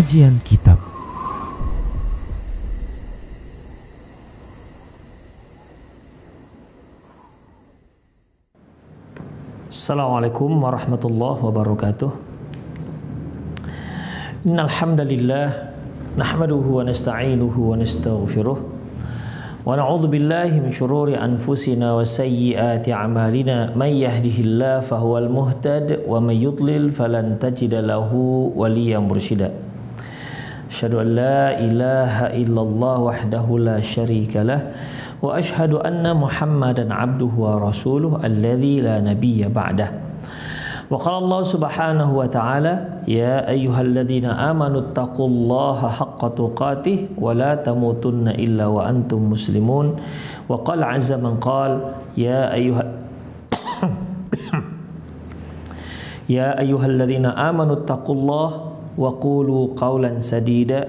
Kajian Kitab. Assalamualaikum warahmatullahi wabarakatuh. Innal hamdalillah nahmaduhu wa nasta'inuhu wa nastaghfiruh wa na'udzu billahi min shururi anfusina wa sayyiati a'malina may yahdihillahu fahuwal muhtad wa may yudlil falan tajida lahu waliyyan mursyida. Asyhadu an la ilaha illallah wahdahu la syarika lah wa ashhadu anna Muhammadan abduhu wa rasuluh alladzi la nabiyya ba'dah. Wa qala Allah subhanahu wa ta'ala ya ayyuhalladzina amanu taqullaha haqqa tuqatih wa la tamutunna illa wa antum muslimun. Wa qala azza man qala ya ayyuhalladzina amanu taqullaha wa qulu qawlan sadida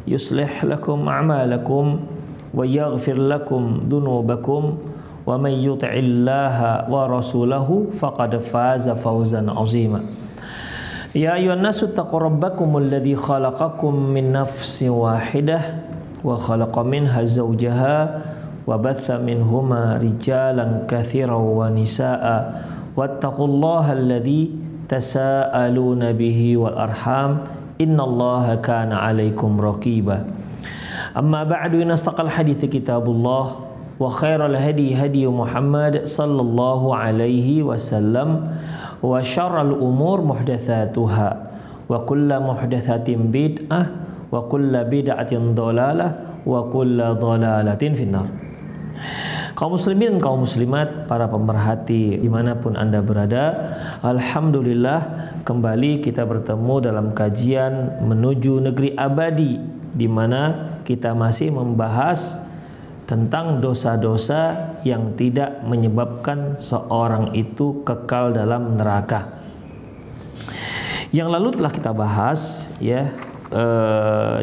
yuslih lakum a'malakum wa yaghfir lakum dhunubakum wa may yuti'illaha wa rasulahu faqad faza fawzan 'azima. Ya ayyuhan nasu taqu rabbakumul ladzi khalaqakum min nafsin wahidah wa khalaqa minha zawjaha wa batha minhuma rijalan katsiran wa nisaa'a wattaqullaha alladzi tasaaluna bihi wal arham innallaha kana 'alaikum raqiba. Amma ba'du, inastaqal hadithi kitabullah wa khairal hadi hadi Muhammad sallallahu alaihi wasallam wa syarrul umur muhdatsatuha wa kullu muhdatsatin bid'ah wa kullu bid'atin dhalalah wa kullu dhalalatin finnar. Kaum muslimin, kaum muslimat, para pemerhati dimanapun Anda berada, alhamdulillah kembali kita bertemu dalam kajian menuju negeri abadi, di mana kita masih membahas tentang dosa-dosa yang tidak menyebabkan seorang itu kekal dalam neraka. Yang lalu telah kita bahas ya,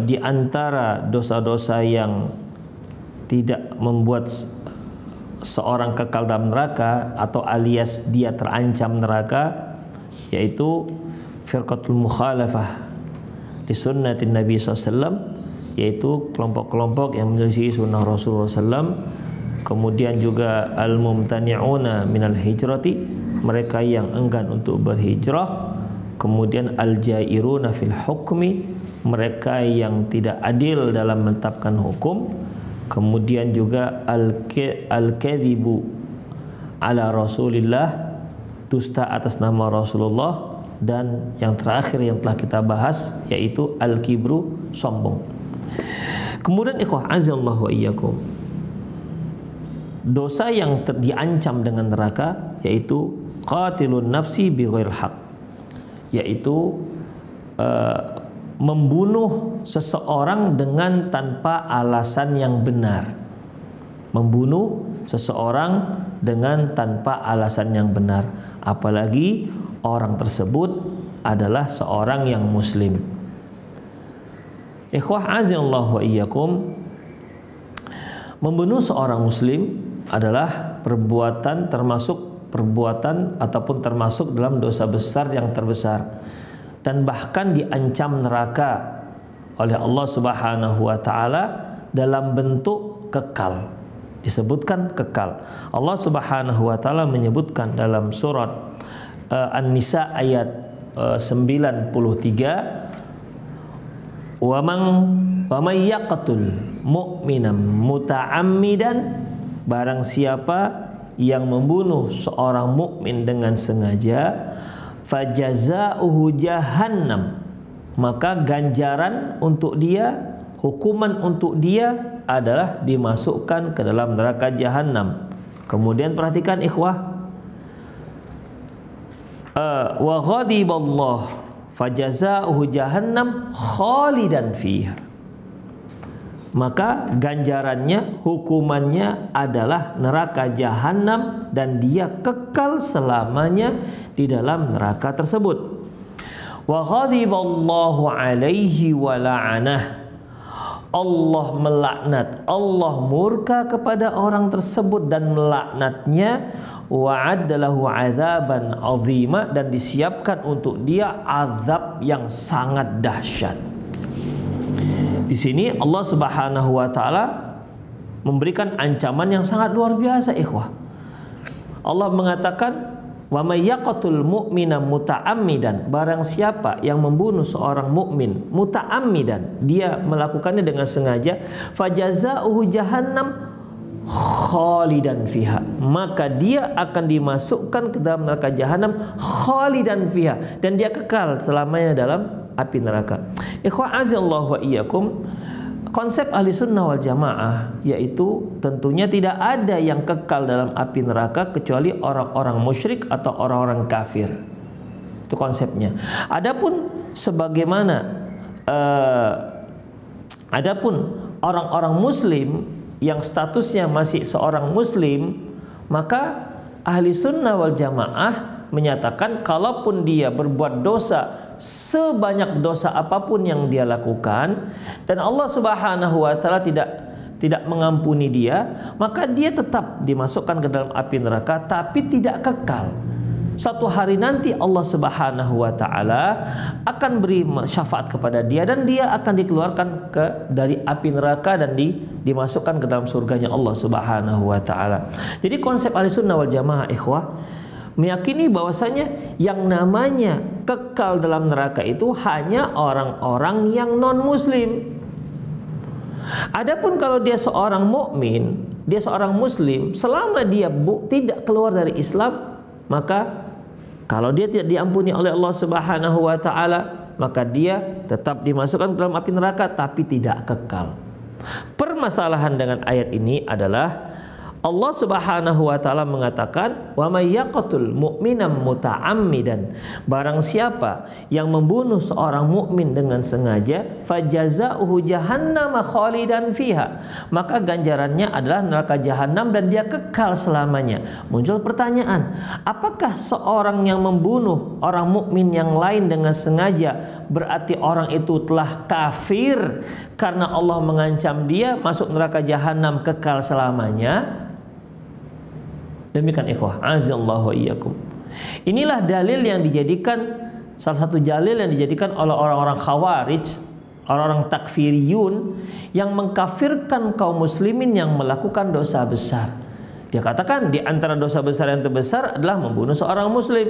di antara dosa-dosa yang tidak membuat seorang kekal dalam neraka atau alias dia terancam neraka, yaitu firqatul mukhalafah di sunnatin Nabi SAW, yaitu kelompok-kelompok yang menyelisih sunnah Rasulullah SAW. Kemudian juga al-mumtani'una minal hijrati, mereka yang enggan untuk berhijrah. Kemudian al-jairuna fil hukmi, mereka yang tidak adil dalam menetapkan hukum. Kemudian juga al-kadhibu ala Rasulillah, dusta atas nama Rasulullah. Dan yang terakhir yang telah kita bahas yaitu al-kibru, sombong. Kemudian ikhwah azallahu wa iyyakum, dosa yang diancam dengan neraka yaitu qatilun nafsi bighairil haq, yaitu membunuh seseorang dengan tanpa alasan yang benar. Membunuh seseorang dengan tanpa alasan yang benar, apalagi orang tersebut adalah seorang yang muslim. Ikhwah azallahu wa iyyakum, membunuh seorang muslim adalah perbuatan termasuk dalam dosa besar yang terbesar, dan bahkan diancam neraka oleh Allah Subhanahu wa taala dalam bentuk kekal. Disebutkan kekal. Allah Subhanahu wa taala menyebutkan dalam surat An-Nisa ayat 93, wa may yaqtul mu'minan muta'ammidan, barang siapa yang membunuh seorang mukmin dengan sengaja, fajazauhu jahannam, maka ganjaran untuk dia, hukuman untuk dia adalah dimasukkan ke dalam neraka jahanam. Kemudian perhatikan ikhwah, wa ghadiballah fajazauhu jahannam khalidan fiha, maka ganjarannya, hukumannya adalah neraka jahanam dan dia kekal selamanya di dalam neraka tersebut. Wa ghadiballahu alaihi wa la'anah, Allah melaknat, Allah murka kepada orang tersebut dan melaknatnya. Wa'addalahu adzaban 'azima, dan disiapkan untuk dia azab yang sangat dahsyat. Di sini Allah Subhanahu wa taala memberikan ancaman yang sangat luar biasa, ikhwah. Allah mengatakan, "Wa may yaqtul mu'mina muta'ammidan." Barang siapa yang membunuh seorang mukmin muta'ammidan, dia melakukannya dengan sengaja, fajazaohu jahannam khalidan fiha, maka dia akan dimasukkan ke dalam neraka jahanam khalidan fiha, dan dia kekal selamanya dalam api neraka. Ikhwah azallahu wa iyyakum, konsep ahli sunnah wal jamaah yaitu tentunya tidak ada yang kekal dalam api neraka kecuali orang-orang musyrik atau orang-orang kafir. Itu konsepnya. Adapun adapun orang-orang muslim yang statusnya masih seorang muslim, maka ahli sunnah wal jamaah menyatakan kalaupun dia berbuat dosa sebanyak dosa apapun yang dia lakukan dan Allah Subhanahu wa taala tidak mengampuni dia, maka dia tetap dimasukkan ke dalam api neraka tapi tidak kekal. Satu hari nanti Allah Subhanahu wa taala akan beri syafaat kepada dia dan dia akan dikeluarkan dari api neraka dan dimasukkan ke dalam surganya Allah Subhanahu wa taala. Jadi konsep Ahlussunnah wal Jamaah, ikhwah, meyakini bahwasanya yang namanya kekal dalam neraka itu hanya orang-orang yang non muslim. Adapun kalau dia seorang mukmin, dia seorang muslim, selama dia tidak keluar dari Islam, maka kalau dia tidak diampuni oleh Allah Subhanahu wa taala, maka dia tetap dimasukkan ke dalam api neraka tapi tidak kekal. Permasalahan dengan ayat ini adalah Allah Subhanahu wa taala mengatakan, "Wa may yaqtul mu'mina muta'ammidan." Barang siapa yang membunuh seorang mukmin dengan sengaja, fajazaohu jahannam khalidan fiha, maka ganjarannya adalah neraka jahanam dan dia kekal selamanya. Muncul pertanyaan, apakah seorang yang membunuh orang mukmin yang lain dengan sengaja berarti orang itu telah kafir karena Allah mengancam dia masuk neraka jahanam kekal selamanya? Demikian ikhwah, azallahu wa iyyakum. Inilah dalil yang dijadikan, salah satu dalil yang dijadikan oleh orang-orang khawarij, orang-orang takfiriyun yang mengkafirkan kaum muslimin yang melakukan dosa besar. Dia katakan di antara dosa besar yang terbesar adalah membunuh seorang muslim.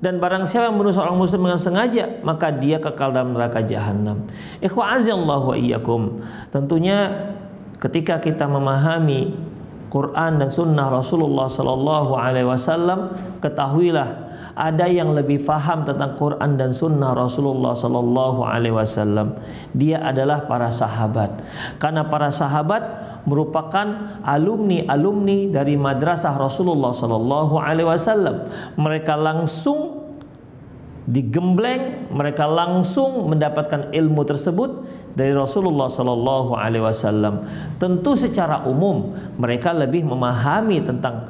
Dan barang siapa yang membunuh seorang muslim dengan sengaja, maka dia kekal dalam neraka jahanam. Ikhwah azallahu wa iyyakum. Tentunya ketika kita memahami Quran dan Sunnah Rasulullah Sallallahu Alaihi Wasallam, ketahuilah ada yang lebih faham tentang Quran dan Sunnah Rasulullah Sallallahu Alaihi Wasallam. Dia adalah para sahabat, karena para sahabat merupakan alumni dari madrasah Rasulullah Sallallahu Alaihi Wasallam. Mereka langsung digembleng, mereka langsung mendapatkan ilmu tersebut dari Rasulullah Sallallahu Alaihi Wasallam. Tentu secara umum mereka lebih memahami tentang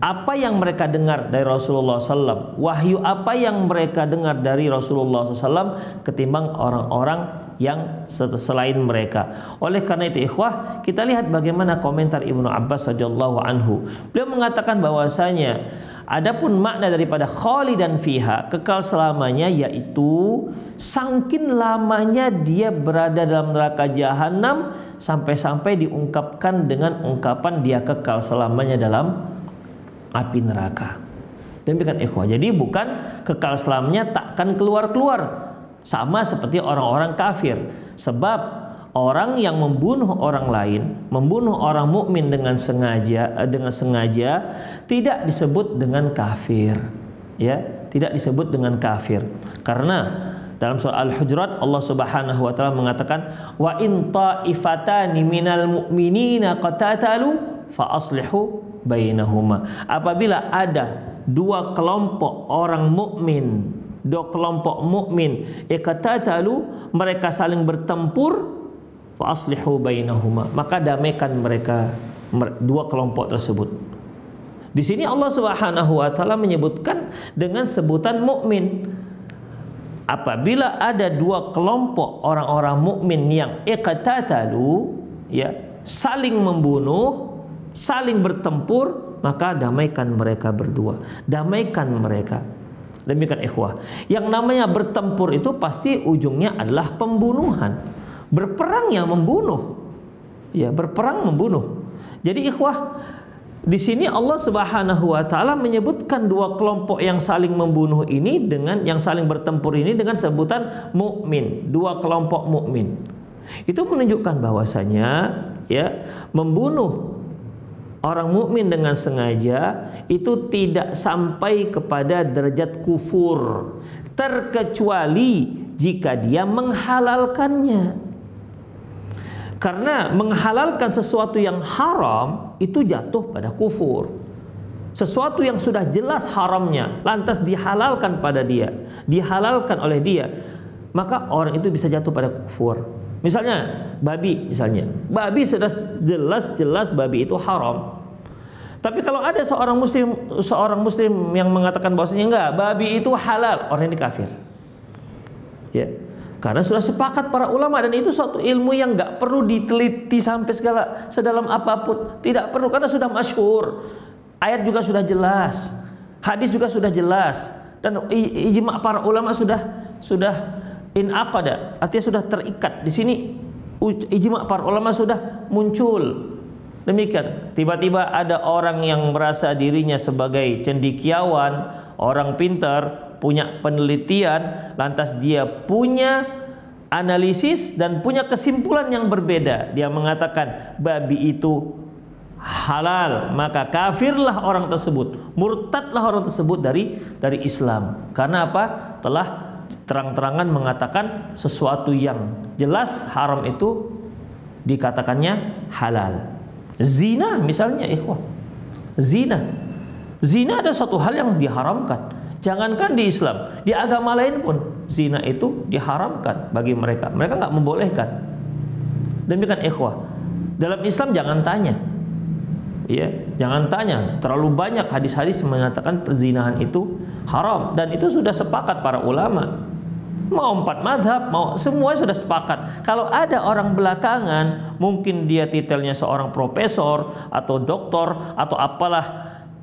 apa yang mereka dengar dari Rasulullah SAW, wahyu apa yang mereka dengar dari Rasulullah SAW ketimbang orang-orang yang selain mereka. Oleh karena itu ikhwah, kita lihat bagaimana komentar Ibnu Abbas radhiyallahu anhu. Beliau mengatakan bahwasanya adapun makna daripada khalidan fiha, kekal selamanya, yaitu sangkin lamanya dia berada dalam neraka jahanam sampai-sampai diungkapkan dengan ungkapan dia kekal selamanya dalam api neraka. Demikian ikhwah. Jadi bukan kekal selamanya takkan keluar-keluar, sama seperti orang-orang kafir. Sebab orang yang membunuh orang lain, membunuh orang mukmin dengan sengaja tidak disebut dengan kafir, ya, tidak disebut dengan kafir. Karena dalam surah Al-Hujurat Allah Subhanahu wa taala mengatakan, "Wa in ta'ifatani minal mu'minina qatatalu fa aslihu bainahuma." Apabila ada dua kelompok orang mukmin, dua kelompok mukmin, iqtatalu, mereka saling bertempur, fa aslihu bainahuma, maka damaikan mereka, dua kelompok tersebut. Di sini Allah Subhanahu wa taala menyebutkan dengan sebutan mukmin. Apabila ada dua kelompok orang-orang mukmin yang iqtatalu, ya, saling membunuh, saling bertempur, maka damaikan mereka berdua, damaikan mereka. Demikian ikhwah. Yang namanya bertempur itu pasti ujungnya adalah pembunuhan. Berperang yang membunuh. Ya, berperang membunuh. Jadi ikhwah, di sini Allah Subhanahu wa taala menyebutkan dua kelompok yang saling membunuh ini dengan yang saling bertempur ini dengan sebutan mukmin, dua kelompok mukmin. Itu menunjukkan bahwasanya ya, membunuh orang mukmin dengan sengaja itu tidak sampai kepada derajat kufur, terkecuali jika dia menghalalkannya. Karena menghalalkan sesuatu yang haram itu jatuh pada kufur. Sesuatu yang sudah jelas haramnya lantas dihalalkan pada dia, dihalalkan oleh dia, maka orang itu bisa jatuh pada kufur. Misalnya babi, babi sudah jelas-jelas babi itu haram. Tapi kalau ada seorang muslim yang mengatakan bahwasanya enggak, babi itu halal, orang ini kafir. Ya. Karena sudah sepakat para ulama, dan itu suatu ilmu yang enggak perlu diteliti sampai sedalam apapun, tidak perlu, karena sudah masyhur. Ayat juga sudah jelas, hadis juga sudah jelas, dan ijma' para ulama sudah inaqada, artinya sudah terikat. Di sini ijma' para ulama sudah muncul. Demikian, tiba-tiba ada orang yang merasa dirinya sebagai cendekiawan, orang pintar, punya penelitian, lantas dia punya analisis dan punya kesimpulan yang berbeda. Dia mengatakan babi itu halal, maka kafirlah orang tersebut, murtadlah orang tersebut dari Islam. Karena apa? Telah terang-terangan mengatakan sesuatu yang jelas haram itu dikatakannya halal. Zina misalnya ikhwah, zina ada suatu hal yang diharamkan. Jangankan di Islam, di agama lain pun zina itu diharamkan bagi mereka nggak membolehkan. Demikian ikhwah, dalam Islam jangan tanya, ya, jangan tanya, terlalu banyak hadis-hadis mengatakan perzinahan itu haram, dan itu sudah sepakat para ulama. Mau 4 madhab, mau semua sudah sepakat. Kalau ada orang belakangan, mungkin dia titelnya seorang profesor atau doktor atau apalah,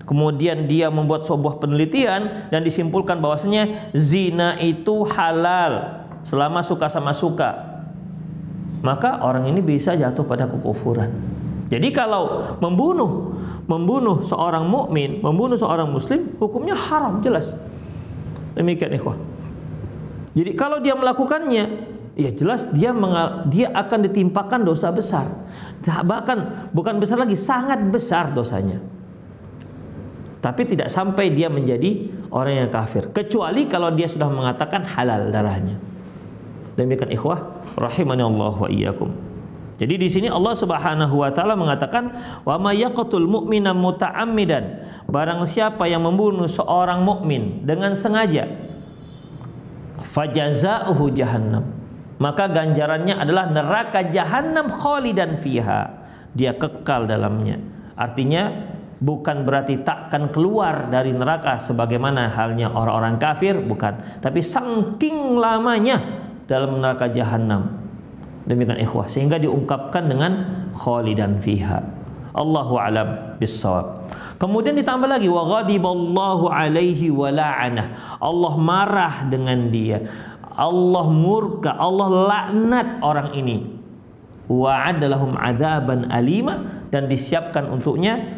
kemudian dia membuat sebuah penelitian dan disimpulkan bahwasanya zina itu halal selama suka sama suka, maka orang ini bisa jatuh pada kekufuran. Jadi kalau membunuh seorang mukmin, membunuh seorang muslim, hukumnya haram jelas. Demikian ikhwah. Jadi kalau dia melakukannya, ya jelas dia akan ditimpakan dosa besar. Bahkan bukan besar lagi, sangat besar dosanya. Tapi tidak sampai dia menjadi orang yang kafir, kecuali kalau dia sudah mengatakan halal darahnya. Demikian ikhwah rahimani Allah wa iyyakum. Jadi di sini Allah Subhanahu wa taala mengatakan, wa may yaqtul mu'mina muta'ammidan, barang siapa yang membunuh seorang mukmin dengan sengaja, fajaza'uhu jahannam, maka ganjarannya adalah neraka jahannam khalidan fiha, dia kekal dalamnya. Artinya bukan berarti takkan keluar dari neraka sebagaimana halnya orang-orang kafir, bukan, tapi saking lamanya dalam neraka jahannam. Demikian ikhwah, sehingga diungkapkan dengan khalidan fiha. Allahu a'lam bissawab. Kemudian ditambah lagi, wa ghadiballahu alaihi wa la'anah, Allah marah dengan dia, Allah murka, Allah laknat orang ini. Wa'adda lahum adzaban alima, dan disiapkan untuknya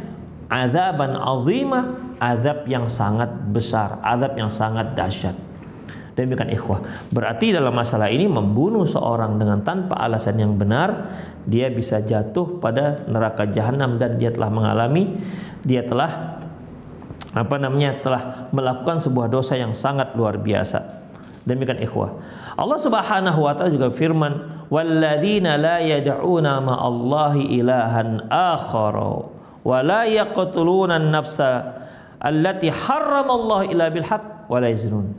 adzaban azima, azab yang sangat besar, azab yang sangat dahsyat. Demikian ikhwah, berarti dalam masalah ini membunuh seorang dengan tanpa alasan yang benar, dia bisa jatuh pada neraka jahanam, dan dia telah telah melakukan sebuah dosa yang sangat luar biasa. Demikian ikhwah, Allah Subhanahu wa taala juga firman, walladzina la yad'una ma'allahi ilahan akhara wa la yaqtuluna an-nafsa allati harramallahu illa bil haqq wa la yaznun.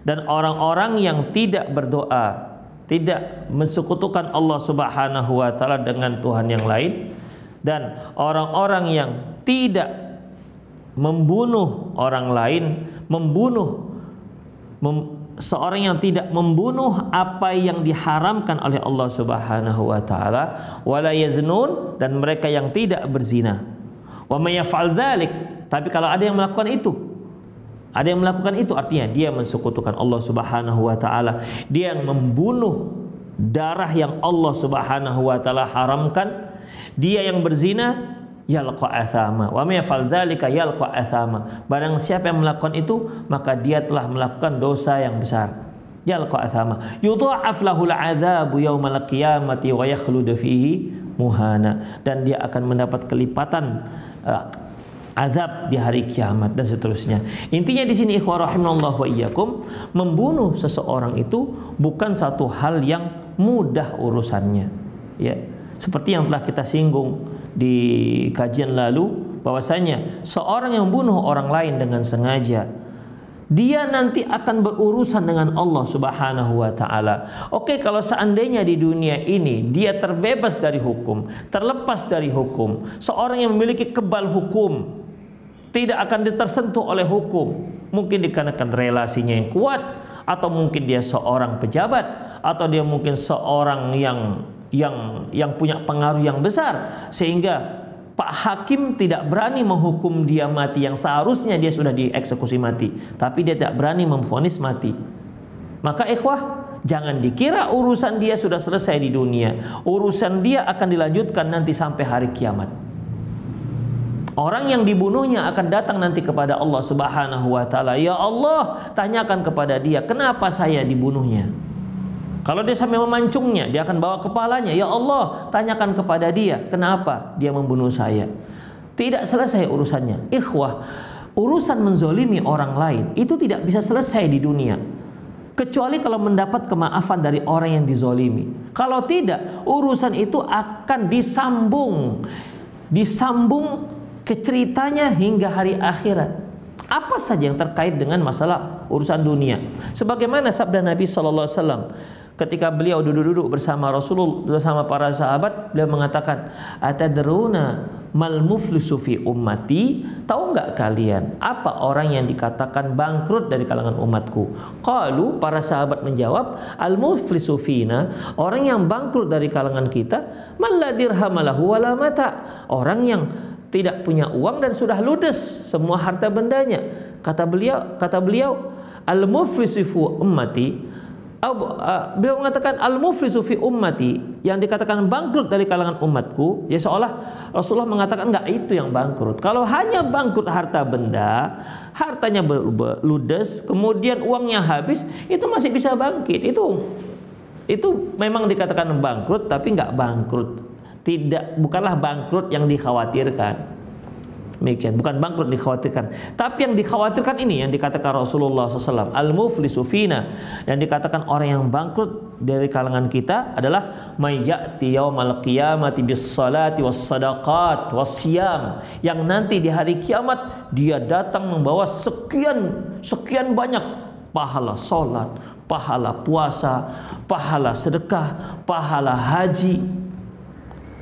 Dan orang-orang yang tidak berdoa, tidak mensekutukan Allah Subhanahu wa taala dengan Tuhan yang lain, dan orang-orang yang tidak membunuh orang lain, seorang yang tidak membunuh apa yang diharamkan oleh Allah Subhanahu wa taala, wala yaznun, dan mereka yang tidak berzina. Wa may yaf'al dzalik, tapi kalau ada yang melakukan itu, Ada yang melakukan itu artinya dia mensekutukan Allah Subhanahu wa taala. Dia yang membunuh darah yang Allah Subhanahu wa taala haramkan. Dia yang berzina yalqa athama wa may yaf'al dzalika yalqa athama. Barang siapa yang melakukan itu maka dia telah melakukan dosa yang besar. Yalqa athama. Yudha'af lahul 'adzabu yaumal qiyamati wa yakhlud fihi muhana. Dan dia akan mendapat kelipatan azab di hari kiamat dan seterusnya. Intinya di sini ikhwah rahimallahu wa iyyakum, membunuh seseorang itu bukan satu hal yang mudah urusannya. Ya, seperti yang telah kita singgung di kajian lalu bahwasanya seorang yang membunuh orang lain dengan sengaja, dia nanti akan berurusan dengan Allah Subhanahu wa taala. Oke, kalau seandainya di dunia ini dia terbebas dari hukum, terlepas dari hukum, seorang yang memiliki kebal hukum, tidak akan tersentuh oleh hukum, mungkin dikarenakan relasinya yang kuat, atau mungkin dia seorang pejabat, atau dia mungkin seorang yang punya pengaruh yang besar, sehingga Pak Hakim tidak berani menghukum dia mati yang seharusnya dia sudah dieksekusi mati, tapi dia tidak berani memvonis mati. Maka ikhwah, jangan dikira urusan dia sudah selesai di dunia. Urusan dia akan dilanjutkan nanti sampai hari kiamat. Orang yang dibunuhnya akan datang nanti kepada Allah Subhanahu wa taala. Ya Allah, tanyakan kepada dia, kenapa saya dibunuhnya? Kalau dia sampai memancungnya, dia akan bawa kepalanya. Ya Allah, tanyakan kepada dia, kenapa dia membunuh saya? Tidak selesai urusannya. Ikhwah, urusan menzolimi orang lain itu tidak bisa selesai di dunia, kecuali kalau mendapat kemaafan dari orang yang dizolimi. Kalau tidak, urusan itu akan disambung ke ceritanya hingga hari akhirat. Apa saja yang terkait dengan masalah urusan dunia. Sebagaimana sabda Nabi sallallahu alaihi wasallam ketika beliau duduk-duduk bersama Rasulullah, bersama para sahabat, beliau mengatakan, "Atadruna mal muflisu fi ummati?" Tahu enggak kalian apa orang yang dikatakan bangkrut dari kalangan umatku? Qalu, para sahabat menjawab, "Al muflisu fina," orang yang bangkrut dari kalangan kita, "man la dirhamalahu wala mata," orang yang tidak punya uang dan sudah ludes semua harta bendanya. Kata beliau, al-muflisu fi ummati, beliau mengatakan al-muflisu fi ummati, yang dikatakan bangkrut dari kalangan umatku, ya seolah Rasulullah mengatakan enggak itu yang bangkrut. Kalau hanya bangkrut harta benda, hartanya ludes, kemudian uangnya habis, itu masih bisa bangkit. Itu memang dikatakan bangkrut, tapi enggak bangkrut. Bukanlah bangkrut yang dikhawatirkan. Demikian, bukan bangkrut dikhawatirkan. Tapi yang dikhawatirkan ini yang dikatakan Rasulullah SAW, al-muflisu fina, yang dikatakan orang yang bangkrut dari kalangan kita adalah may ya'ti yaumal qiyamati bis salati was sadaqat was siyam, yang nanti di hari kiamat dia datang membawa sekian banyak pahala salat, pahala puasa, pahala sedekah, pahala haji.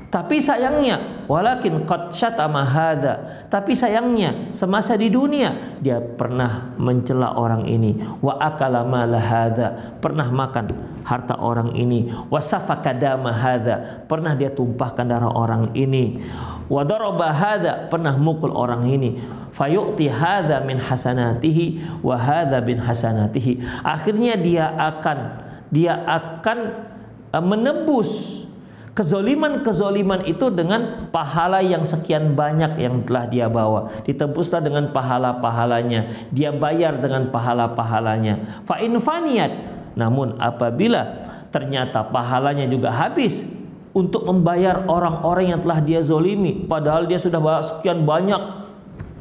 Tapi sayangnya, walakin qad syatama hadza, tapi sayangnya semasa di dunia dia pernah mencela orang ini, wa akala mala hadza, pernah makan harta orang ini, wa safaka dama hadza, pernah dia tumpahkan darah orang ini, wa daraba hadza, pernah mukul orang ini, fayu'ti hadza min hasanatihi wa hadza bin hasanatihi. Akhirnya dia akan menebus kezoliman itu dengan pahala yang sekian banyak yang telah dia bawa. Ditebuslah dengan pahala-pahalanya, dia bayar dengan pahala-pahalanya. Fa in faniyat, namun apabila ternyata pahalanya juga habis untuk membayar orang-orang yang telah dia zolimi, padahal dia sudah bawa sekian banyak,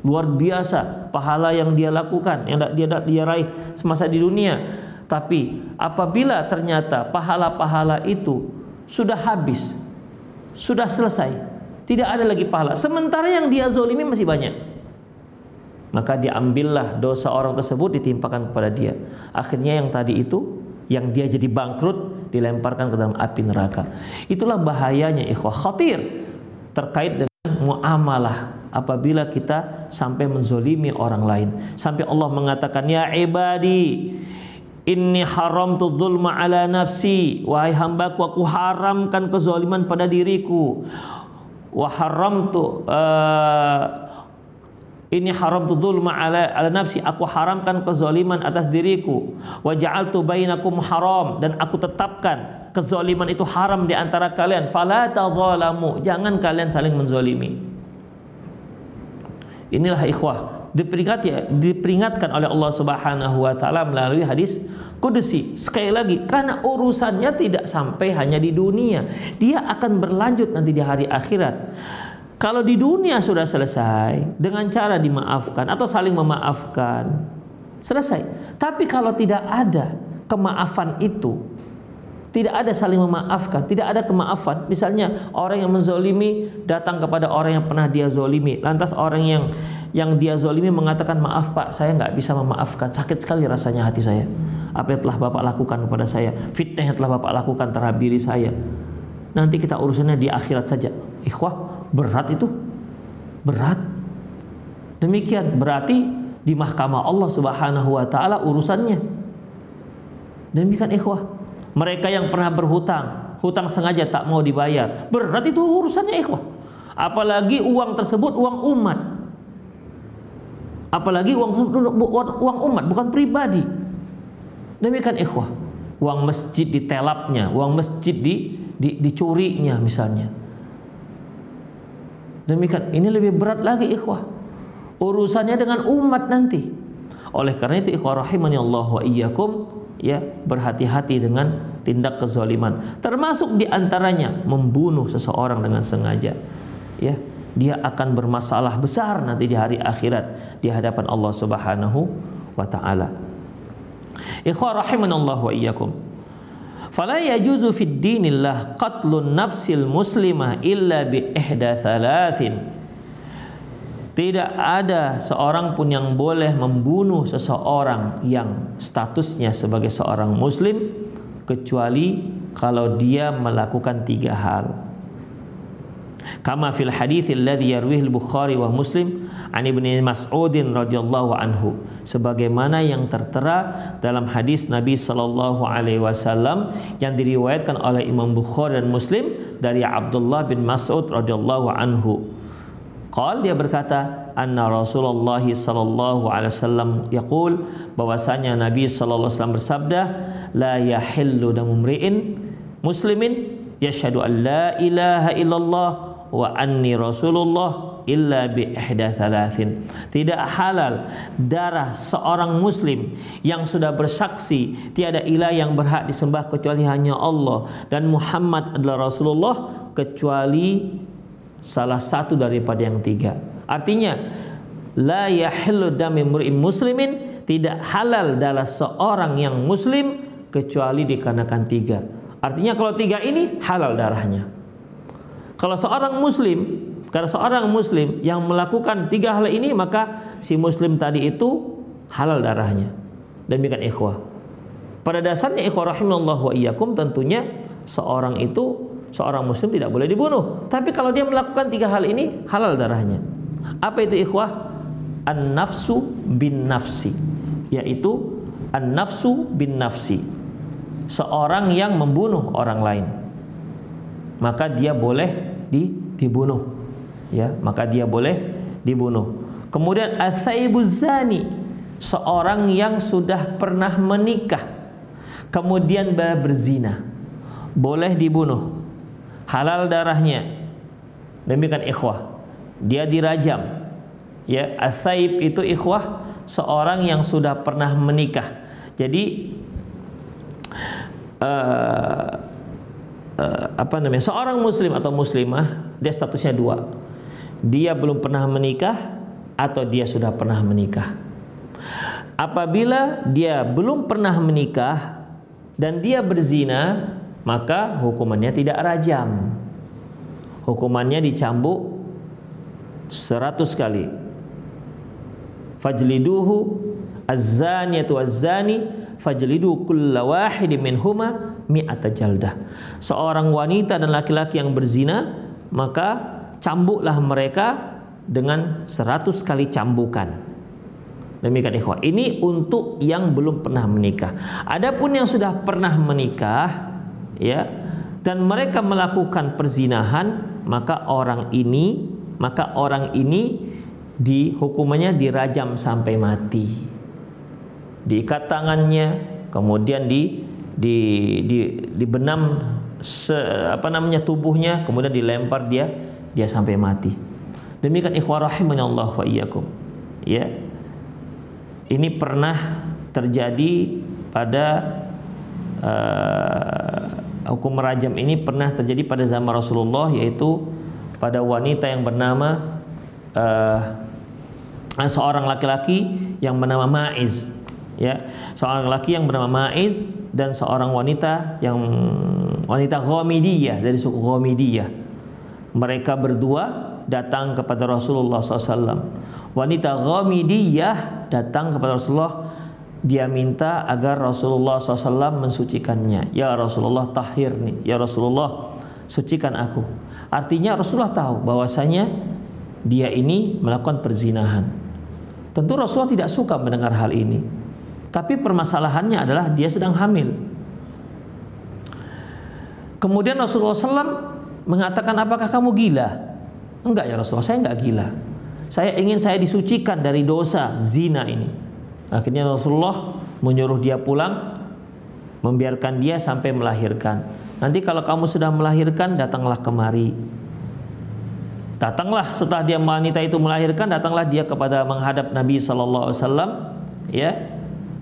luar biasa pahala yang dia lakukan, yang dia raih semasa di dunia. Tapi apabila ternyata pahala-pahala itu sudah habis, sudah selesai, tidak ada lagi pahala, sementara yang dia zolimi masih banyak, maka diambillah dosa orang tersebut, ditimpakan kepada dia. Akhirnya yang tadi itu, yang dia jadi bangkrut, dilemparkan ke dalam api neraka. Itulah bahayanya ikhwah, khatir terkait dengan muamalah apabila kita sampai menzolimi orang lain, sampai Allah mengatakan, ya ibadi inni haramtu dzulma ala nafsi, wahai hambaku, aku haramkan kezaliman pada diriku. Wa haramtu Ini haramtu dzulma ala nafsi, aku haramkan kezaliman atas diriku. Wa ja'altu bainakum haram, dan aku tetapkan kezaliman itu haram di antara kalian. Fala tadzalamu, jangan kalian saling menzalimi. Inilah ikhwah, diperingatkan oleh Allah Subhanahu wa taala melalui hadis qudsi. Sekali lagi, karena urusannya tidak sampai hanya di dunia, dia akan berlanjut nanti di hari akhirat. Kalau di dunia sudah selesai dengan cara dimaafkan atau saling memaafkan, selesai. Tapi kalau tidak ada kemaafan itu, tidak ada saling memaafkan, tidak ada kemaafan. Misalnya orang yang menzolimi datang kepada orang yang pernah dia zolimi, lantas orang yang dia zolimi mengatakan, maaf Pak, saya nggak bisa memaafkan, sakit sekali rasanya hati saya. Apa yang telah Bapak lakukan kepada saya, fitnah yang telah Bapak lakukan terhadap diri saya. Nanti kita urusannya di akhirat saja. Ikhwah, berat itu, berat. Demikian berarti di mahkamah Allah Subhanahu wa taala urusannya. Demikian ikhwah. Mereka yang pernah berhutang, hutang sengaja tak mau dibayar, berat itu urusannya ikhwah. Apalagi uang tersebut uang umat. Apalagi uang umat, bukan pribadi. Demikian ikhwah. Uang masjid ditelapnya, uang masjid dicurinya misalnya. Demikian, ini lebih berat lagi ikhwah, urusannya dengan umat nanti. Oleh karena itu ikhwah rahimani Allah wa iyyakum, ya, berhati-hati dengan tindak kezaliman. Termasuk diantaranya membunuh seseorang dengan sengaja. Ya, dia akan bermasalah besar nanti di hari akhirat di hadapan Allah Subhanahu wa taala. Ikhwah rahimani Allah wa iyyakum. Fala yajuzu fid dinillah qatlun nafsil muslimah illa bi ihda thalathin. Tidak ada seorang pun yang boleh membunuh seseorang yang statusnya sebagai seorang muslim kecuali kalau dia melakukan 3 hal. Kama fil hadits alladhi yarwihi al-Bukhari wa Muslim an Ibnu Mas'ud radhiyallahu anhu, sebagaimana yang tertera dalam hadis Nabi sallallahu alaihi wasallam yang diriwayatkan oleh Imam Bukhari dan Muslim dari Abdullah bin Mas'ud radhiyallahu anhu. Dia berkata, anna Rasulullah sallallahu alaihi wasallam yaqul, bahwasanya Nabi sallallahu alaihi wasallam bersabda, la yahillu damu mri'in muslimin yashhadu an la ilaha illallah wa anni Rasulullah illa bi ihda thalathin. Tidak halal darah seorang muslim yang sudah bersaksi tiada ilah yang berhak disembah kecuali hanya Allah dan Muhammad adalah Rasulullah kecuali salah satu daripada yang 3. Artinya la yahillu damu imri'in muslimin, tidak halal darah seorang yang muslim kecuali dikarenakan 3. Artinya kalau 3 ini halal darahnya. Kalau seorang muslim yang melakukan 3 hal ini, maka si muslim tadi itu halal darahnya. Demikian ikhwah. Pada dasarnya ikhwah rahimallahu wa iyyakum, tentunya seorang muslim tidak boleh dibunuh. Tapi kalau dia melakukan 3 hal ini, halal darahnya. Apa itu ikhwah? An-nafsu bin nafsi, yaitu an-nafsu bin nafsi. Seorang yang membunuh orang lain, maka dia boleh dibunuh, ya, maka dia boleh dibunuh. Kemudian atsaibuz zani, seorang yang sudah pernah menikah kemudian berzina, boleh dibunuh, halal darahnya. Demikian ikhwah, dia dirajam. Ya, atsaib itu ikhwah seorang yang sudah pernah menikah. Jadi seorang muslim atau muslimah, dia statusnya 2. Dia belum pernah menikah atau dia sudah pernah menikah. Apabila dia belum pernah menikah dan dia berzina, maka hukumannya tidak rajam. Hukumannya dicambuk 100 kali. Fajliduhu az-zaniyatu az-zani fajlidu kulla wahidin minhuma mi'ata jaldah. Seorang wanita dan laki-laki yang berzina, maka cambuklah mereka dengan 100 kali cambukan. Demikian ikhwah. Ini untuk yang belum pernah menikah. Adapun yang sudah pernah menikah, ya, dan mereka melakukan perzinahan, maka orang ini hukumannya dirajam sampai mati. Diikat tangannya, kemudian dibenam tubuhnya, kemudian dilempar dia sampai mati. Demikian ikhwah rahimani Allah wa iyyakum. Ya. Ini pernah terjadi pada hukum rajam ini pernah terjadi pada zaman Rasulullah, yaitu pada wanita yang bernama seorang laki-laki yang bernama Ma'iz, ya, seorang laki yang bernama Ma'iz dan seorang wanita Ghamidiyah dari suku Ghamidiyah. Mereka berdua datang kepada Rasulullah SAW. Wanita Ghamidiyah datang kepada Rasulullah, dia minta agar Rasulullah SAW mensucikannya. Ya Rasulullah, tahhirni, ya Rasulullah, sucikan aku. Artinya Rasulullah tahu bahwasanya dia ini melakukan perzinahan. Tentu Rasulullah tidak suka mendengar hal ini, tapi permasalahannya adalah dia sedang hamil. Kemudian Rasulullah SAW mengatakan, apakah kamu gila? Enggak ya Rasulullah, saya enggak gila. Saya ingin saya disucikan dari dosa zina ini. Akhirnya Rasulullah menyuruh dia pulang, membiarkan dia sampai melahirkan. Nanti kalau kamu sudah melahirkan, datanglah kemari. Datanglah setelah dia wanita itu melahirkan, datanglah dia kepada menghadap Nabi SAW, ya.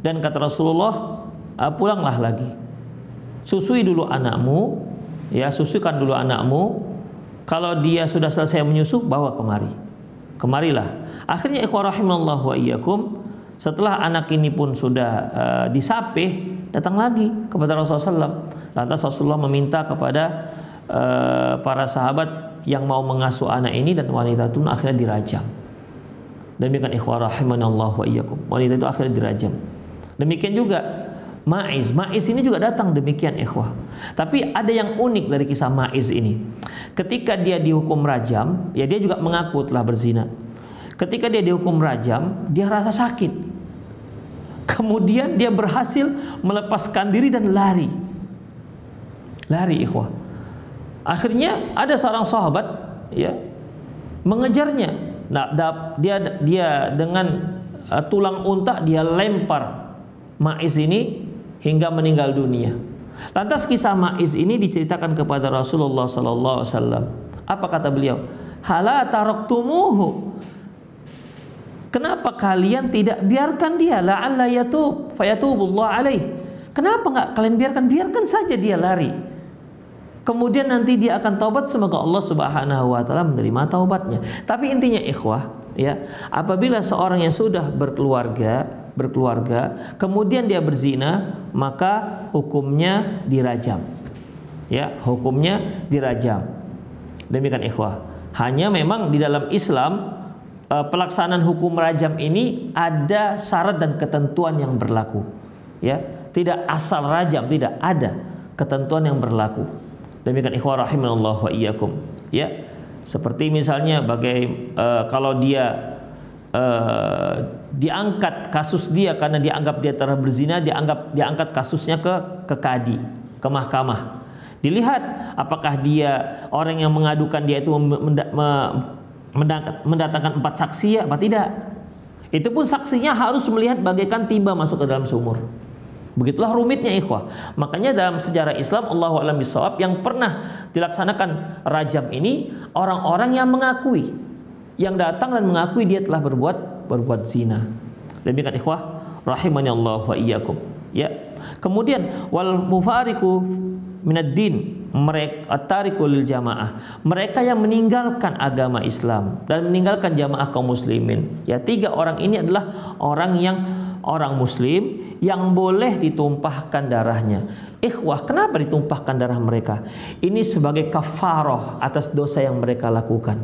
Dan kata Rasulullah, pulanglah lagi. Susui dulu anakmu, ya, susukan dulu anakmu. Kalau dia sudah selesai menyusu, bawa kemari. Kemarilah. Akhirnya ikhwah rahimallahu wa iyyakum, setelah anak ini pun sudah disapih, datang lagi kepada Rasulullah SAW. Lantas Rasulullah meminta kepada para sahabat yang mau mengasuh anak ini, dan wanita itu akhirnya dirajam. Demikian ikhwah rahimanallahu wa iyyakum, wanita itu akhirnya dirajam. Demikian juga Ma'iz ini juga datang demikian ikhwah. Tapi ada yang unik dari kisah Ma'iz ini. Ketika dia dihukum rajam, ya dia juga mengaku telah berzina. Ketika dia dihukum rajam, dia rasa sakit. Kemudian dia berhasil melepaskan diri dan lari. Lari ikhwah. Akhirnya ada seorang sahabat, ya, mengejarnya. Nah, dia dengan tulang unta dia lempar Ma'iz ini hingga meninggal dunia. Lantas kisah Ma'iz ini diceritakan kepada Rasulullah SAW. Apa kata beliau? Hala taraktumuhu. Kenapa kalian tidak biarkan dia? La'alla yatub fayatubullah alaih. Kenapa enggak kalian biarkan? Biarkan saja dia lari. Kemudian nanti dia akan taubat, semoga Allah Subhanahu wa taala menerima taubatnya. Tapi intinya ikhwah, ya, apabila seorang yang sudah berkeluarga, kemudian dia berzina, maka hukumnya dirajam. Ya, hukumnya dirajam. Demikian ikhwah. Hanya memang di dalam Islam pelaksanaan hukum rajam ini ada syarat dan ketentuan yang berlaku. Ya, tidak asal rajam, tidak, ada ketentuan yang berlaku. Demikian ikhwah rahimanallahu wa iyyakum. Ya, seperti misalnya kalau dia diangkat kasus dia karena dianggap dia telah berzina, diangkat kasusnya ke kadi, ke mahkamah. Dilihat apakah dia orang yang mengadukan dia itu mendatangkan 4 saksi apa tidak. Itu pun saksinya harus melihat bagaikan timba masuk ke dalam sumur. Begitulah rumitnya ikhwah. Makanya dalam sejarah Islam, Allahu a'lam bishawab, yang pernah dilaksanakan rajam ini orang-orang yang mengakui, yang datang dan mengakui dia telah berbuat zina. Demikian ikhwah rahimani Allah wa iyyakum. Ya. Kemudian wal mufariqu minad din, mereka at-tariku lil jamaah, mereka yang meninggalkan agama Islam dan meninggalkan jamaah kaum muslimin. Ya, 3 orang ini adalah orang muslim yang boleh ditumpahkan darahnya. Ikhwah, kenapa ditumpahkan darah mereka? Ini sebagai kafarah atas dosa yang mereka lakukan.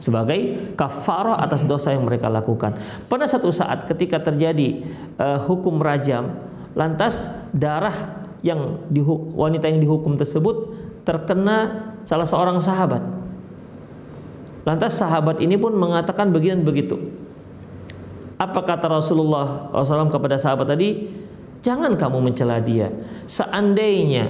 Sebagai kafarah atas dosa yang mereka lakukan. Pada satu saat ketika terjadi hukum rajam, lantas darah wanita yang dihukum tersebut terkena salah seorang sahabat. Lantas sahabat ini pun mengatakan begini dan begitu. Apa kata Rasulullah SAW kepada sahabat tadi? Jangan kamu mencela dia. Seandainya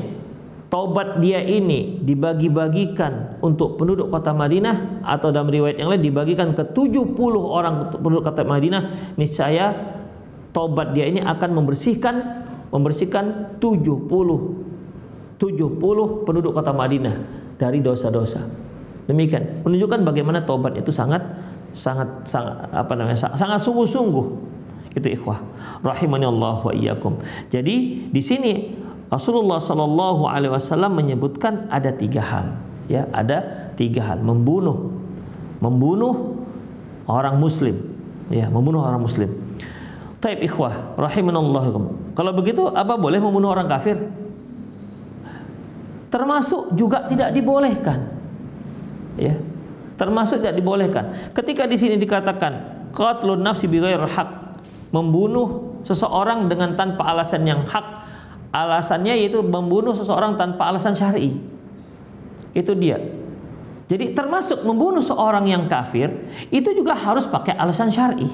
taubat dia ini dibagi-bagikan untuk penduduk kota Madinah, atau dalam riwayat yang lain dibagikan ke 70 orang penduduk kota Madinah, niscaya taubat dia ini akan membersihkan 70 penduduk kota Madinah dari dosa-dosa. Demikian menunjukkan bagaimana taubat itu sangat sungguh-sungguh. Itu ikhwah rahimani Allah wa iyyakum. Jadi di sini Rasulullah Shallallahu Alaihi Wasallam menyebutkan ada 3 hal, ya, ada 3 hal: membunuh orang Muslim, ya, membunuh orang Muslim. Taib ikhwah rahimanallahu. Kalau begitu apa boleh membunuh orang kafir? Termasuk juga tidak dibolehkan. Ya. Termasuk tidak dibolehkan. Ketika di sini dikatakan qatlun nafsi bighairil haq, membunuh seseorang dengan tanpa alasan yang hak. Alasannya yaitu membunuh seseorang tanpa alasan syar'i. Itu dia. Jadi termasuk membunuh seorang yang kafir itu juga harus pakai alasan syar'i.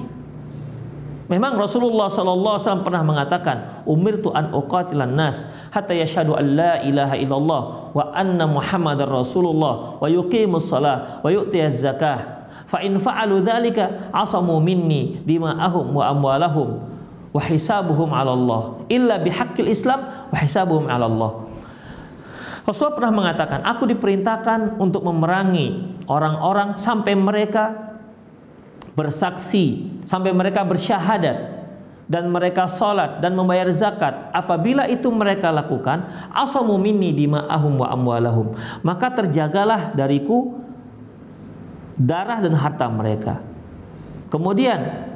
Memang Rasulullah sallallahu alaihi wasallam pernah mengatakan, "Umirtu an uqatilan nas hatta yashhadu an la ilaha illallah wa anna Muhammadar Rasulullah wa yuqimus shalah wa yu'tiyaz zakah. Fa in fa'alu dzalika asamu minni dima'ahum wa amwalahum wa hisabuhum 'ala Allah illa bihaqqil Islam wa hisabuhum 'ala Allah." Rasulullah pernah mengatakan, aku diperintahkan untuk memerangi orang-orang sampai mereka bersaksi, sampai mereka bersyahadat dan mereka sholat dan membayar zakat. Apabila itu mereka lakukan, asamu minni dima'ahum wa amwalahum, maka terjagalah dariku darah dan harta mereka. Kemudian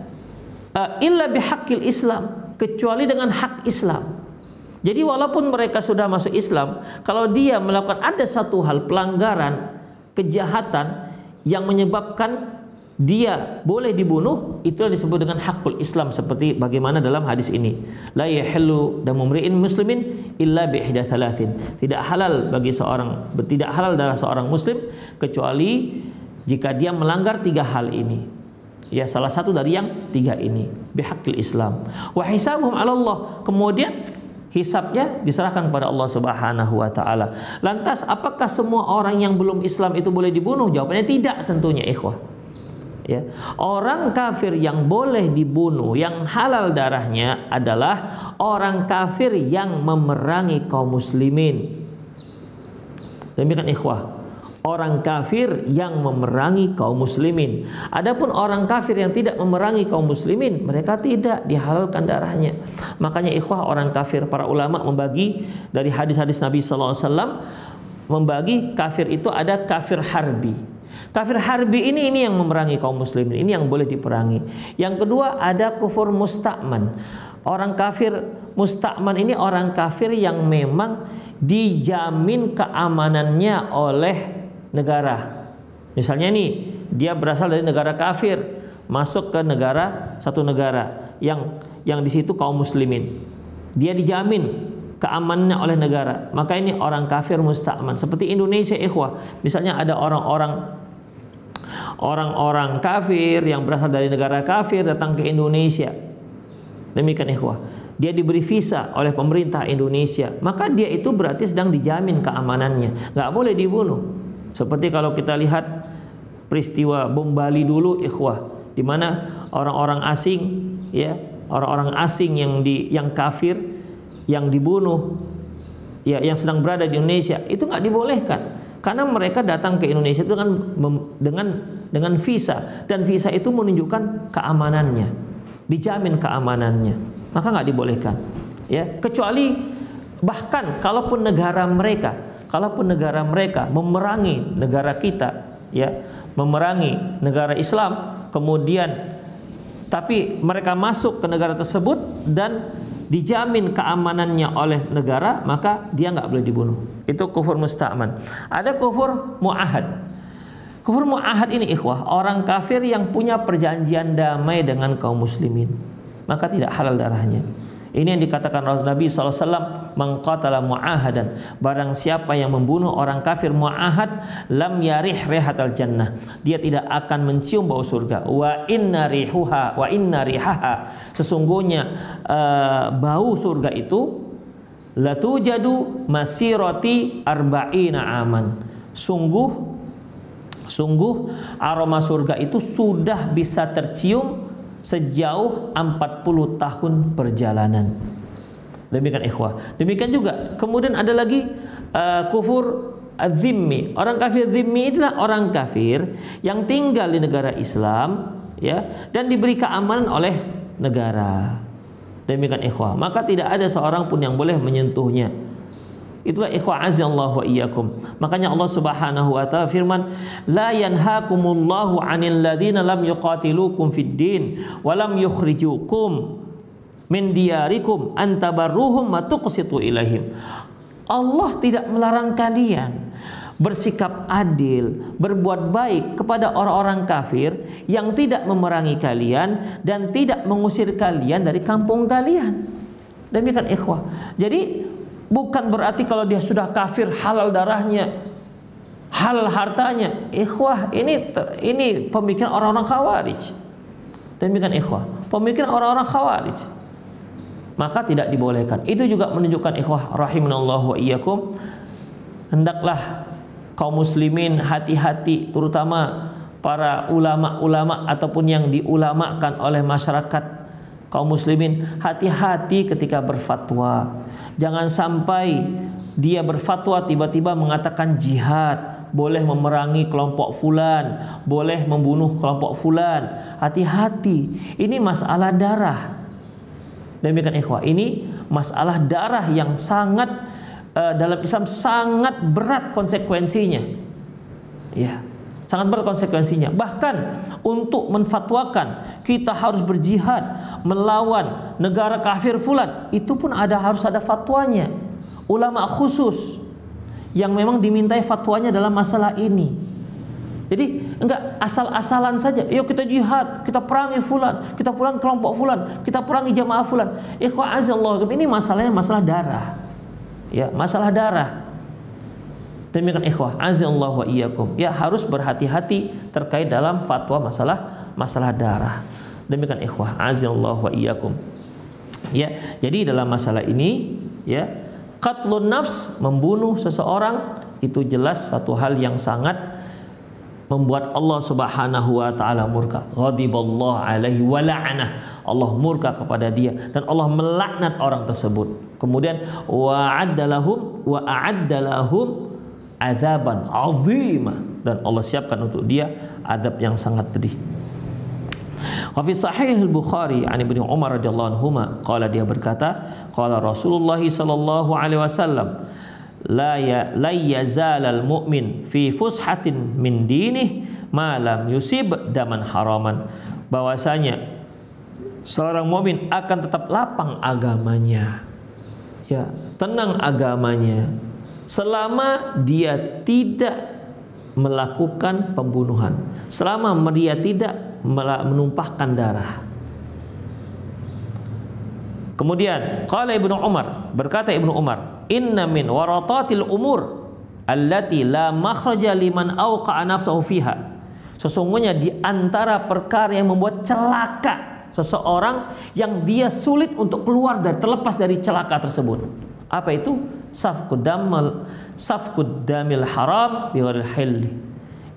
illa bihaqqil Islam, kecuali dengan hak Islam. Jadi walaupun mereka sudah masuk Islam, kalau dia melakukan ada satu hal pelanggaran, kejahatan yang menyebabkan dia boleh dibunuh, itu disebut dengan hakul Islam, seperti bagaimana dalam hadis ini. La yahillu damu mri'in muslimin illa bi ihda thalathin. Tidak halal darah seorang muslim kecuali jika dia melanggar 3 hal ini. Ya, salah satu dari yang 3 ini, bihaqil Islam. Wa hisabuhum 'ala Allah. Kemudian hisabnya diserahkan kepada Allah Subhanahu wa taala. Lantas apakah semua orang yang belum Islam itu boleh dibunuh? Jawabannya tidak tentunya, ikhwah. Ya, orang kafir yang boleh dibunuh, yang halal darahnya adalah orang kafir yang memerangi kaum muslimin. Demikian ikhwah, orang kafir yang memerangi kaum muslimin. Adapun orang kafir yang tidak memerangi kaum muslimin, mereka tidak dihalalkan darahnya. Makanya ikhwah, orang kafir, para ulama membagi dari hadis-hadis Nabi sallallahu alaihi wasallam, membagi kafir itu ada kafir harbi. Kafir harbi ini yang memerangi kaum muslimin, ini yang boleh diperangi. Yang kedua ada kufur musta'man. Orang kafir musta'man ini orang kafir yang memang dijamin keamanannya oleh negara. Misalnya nih, dia berasal dari negara kafir, masuk ke satu negara yang di situ kaum muslimin. Dia dijamin keamanannya oleh negara. Maka ini orang kafir musta'man. Seperti Indonesia, ikhwah. Misalnya ada orang-orang kafir yang berasal dari negara kafir datang ke Indonesia. Demikian ikhwah. Dia diberi visa oleh pemerintah Indonesia, maka dia itu berarti sedang dijamin keamanannya, nggak boleh dibunuh. Seperti kalau kita lihat peristiwa bom Bali dulu, ikhwah, di mana orang-orang asing, ya, orang-orang asing yang kafir yang dibunuh, ya, yang sedang berada di Indonesia, itu nggak dibolehkan. Karena mereka datang ke Indonesia itu dengan visa, dan visa itu menunjukkan keamanannya, dijamin keamanannya, maka nggak dibolehkan. Ya, kecuali bahkan kalaupun negara mereka memerangi negara kita, ya, memerangi negara Islam, kemudian tapi mereka masuk ke negara tersebut dan dijamin keamanannya oleh negara, maka dia nggak boleh dibunuh. Itu kufur musta'man. Ada kufur mu'ahad. Kufur mu'ahad ini ikhwah, orang kafir yang punya perjanjian damai dengan kaum muslimin, maka tidak halal darahnya. Ini yang dikatakan Nabi SAW, man qatala mu'ahadan, barang siapa yang membunuh orang kafir mu'ahad, lam yarih rihatal jannah, dia tidak akan mencium bau surga. Wa inna rihaha, sesungguhnya bau surga itu latujadu masirati arba'ina aman. Sungguh aroma surga itu sudah bisa tercium sejauh 40 tahun perjalanan. Demikian ikhwah. Demikian juga kemudian ada lagi kufur az-zimmi. Orang kafir zimmi adalah orang kafir yang tinggal di negara Islam, ya, dan diberi keamanan oleh negara. Demikian ikhwah. Maka tidak ada seorang pun yang boleh menyentuhnya. Itulah ikhwah azallahu wa iyyakum. Makanya Allah Subhanahu wa taala firman, la yanhaakumullahu 'anil ladzina lam yuqatilukum fid din wa lam yukhrijukum min diyarikum an tabarruhum wa tuqsitu ilaihim. Allah tidak melarang kalian bersikap adil, berbuat baik kepada orang-orang kafir yang tidak memerangi kalian dan tidak mengusir kalian dari kampung kalian. Demikian ikhwah. Jadi bukan berarti kalau dia sudah kafir halal darahnya, halal hartanya. Ikhwah, ini pemikiran orang-orang Khawarij. Demikian ikhwah, pemikiran orang-orang Khawarij. Maka tidak dibolehkan. Itu juga menunjukkan ikhwah rahimanallahu wa iyyakum, hendaklah kaum muslimin hati-hati, terutama para ulama-ulama ataupun yang diulamakan oleh masyarakat kaum muslimin, hati-hati ketika berfatwa. Jangan sampai dia berfatwa tiba-tiba mengatakan jihad, boleh memerangi kelompok fulan, boleh membunuh kelompok fulan. Hati-hati, ini masalah darah. Demikian ikhwah, ini masalah darah yang sangat dalam Islam sangat berat konsekuensinya. Ya, sangat berat konsekuensinya. Bahkan untuk menfatwakan kita harus berjihad melawan negara kafir fulan, itu pun harus ada fatwanya. Ulama khusus yang memang dimintai fatwanya dalam masalah ini. Jadi enggak asal-asalan saja. Yuk kita jihad, kita perangi fulan, kita perangi kelompok fulan, kita perangi jamaah fulan. Ikhwa azallahu, ini masalahnya masalah darah. Ya, masalah darah. Demikian ikhwah azallahu wa iyyakum. Ya, harus berhati-hati terkait dalam fatwa masalah darah. Demikian ikhwah azallahu wa iyyakum. Ya, jadi dalam masalah ini, ya, qatlun nafs, membunuh seseorang, itu jelas satu hal yang sangat membuat Allah Subhanahu wa taala murka. Ghadiballahu alaihi wa la'anah. Allah murka kepada dia dan Allah melaknat orang tersebut. Kemudian a'adda lahum adzaban 'azima, dan Allah siapkan untuk dia azab yang sangat pedih. Wa fi sahih al-Bukhari an Ibnu Umar radhiyallahu anhuma qala, dia berkata, qala Rasulullah sallallahu alaihi wasallam, la yazalal mu'min fi fushatin min dinih ma lam yusib daman haraman. Bahwasanya seorang mukmin akan tetap lapang agamanya, ya, tenang agamanya, selama dia tidak melakukan pembunuhan, selama dia tidak menumpahkan darah. Kemudian qala Ibnu Umar, berkata Ibnu Umar, inna min waratatil umur allati la makhraja liman awqa'a nafsahu fiha. Sesungguhnya di antara perkara yang membuat celaka seseorang, yang dia sulit untuk keluar dari, terlepas dari celaka tersebut. Apa itu? Safkud damil haram bighairil hilli,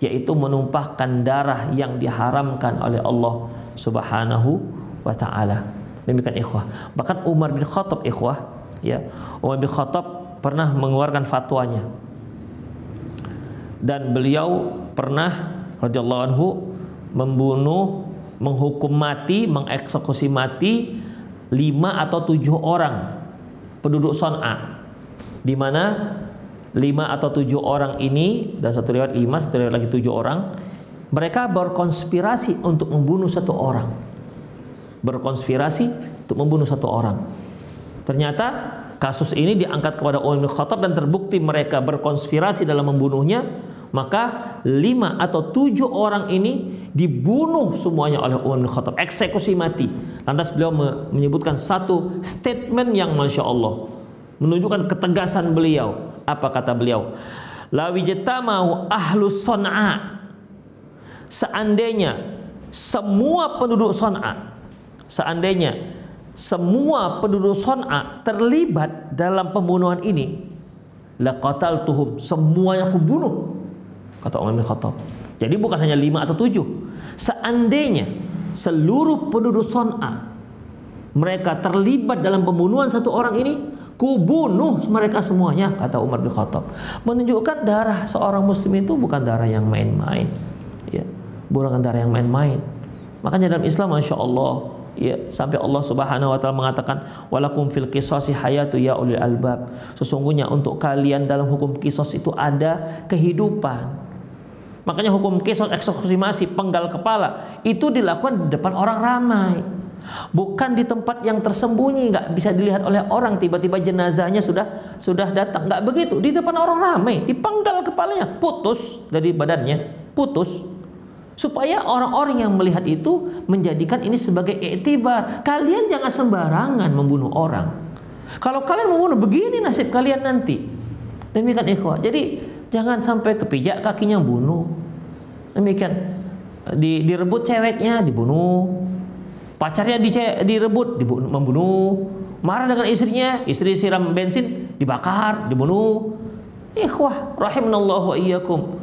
yaitu menumpahkan darah yang diharamkan oleh Allah Subhanahu wa taala. Demikian ikhwah. Bahkan Umar bin Khattab ikhwah, ya, Umar bin Khattab pernah mengeluarkan fatwanya, dan beliau pernah radhiyallahu anhu membunuh, menghukum mati, mengeksekusi mati 5 atau 7 orang penduduk Son'a, di mana 5 atau 7 orang ini, dan satu riwayat 5, satu riwayat lagi 7 orang, mereka berkonspirasi untuk membunuh satu orang. Berkonspirasi untuk membunuh satu orang. Ternyata kasus ini diangkat kepada Umar bin Khattab dan terbukti mereka berkonspirasi dalam membunuhnya. Maka 5 atau 7 orang ini dibunuh semuanya oleh Umar bin Khattab, eksekusi mati. Lantas beliau menyebutkan satu statement yang Masya Allah menunjukkan ketegasan beliau. Apa kata beliau? La wijtama'u ahlus Son'a, seandainya semua penduduk Son'a, seandainya semua penduduk Son'a terlibat dalam pembunuhan ini, laqataltuhum, semuanya aku bunuh, kata Umar bin Khattab. Jadi bukan hanya 5 atau 7. Seandainya seluruh penduduk Son'a mereka terlibat dalam pembunuhan satu orang ini, ku bunuh mereka semuanya, kata Umar bin Khattab. Menunjukkan darah seorang muslim itu bukan darah yang main-main, ya, bukan darah yang main-main. Makanya dalam Islam, masya Allah, ya, sampai Allah Subhanahu wa taala mengatakan, walakum fil qisasi hayatu ya ulil albab. Sesungguhnya untuk kalian dalam hukum kisos itu ada kehidupan. Makanya hukum kisos, eksekutasi, penggal kepala itu dilakukan di depan orang ramai, bukan di tempat yang tersembunyi, nggak bisa dilihat oleh orang. Tiba-tiba jenazahnya sudah datang, nggak begitu. Di depan orang ramai, dipenggal kepalanya, putus dari badannya, putus. Supaya orang-orang yang melihat itu menjadikan ini sebagai iktibar. Kalian jangan sembarangan membunuh orang. Kalau kalian membunuh, begini nasib kalian nanti. Demikian ikhwah. Jadi jangan sampai kepijak kakinya bunuh. Demikian. Direbut ceweknya, dibunuh. Pacarnya direbut, membunuh. Marah dengan istrinya, istri siram bensin, dibakar, dibunuh. Ikhwah rahimanallahu wa iyyakum.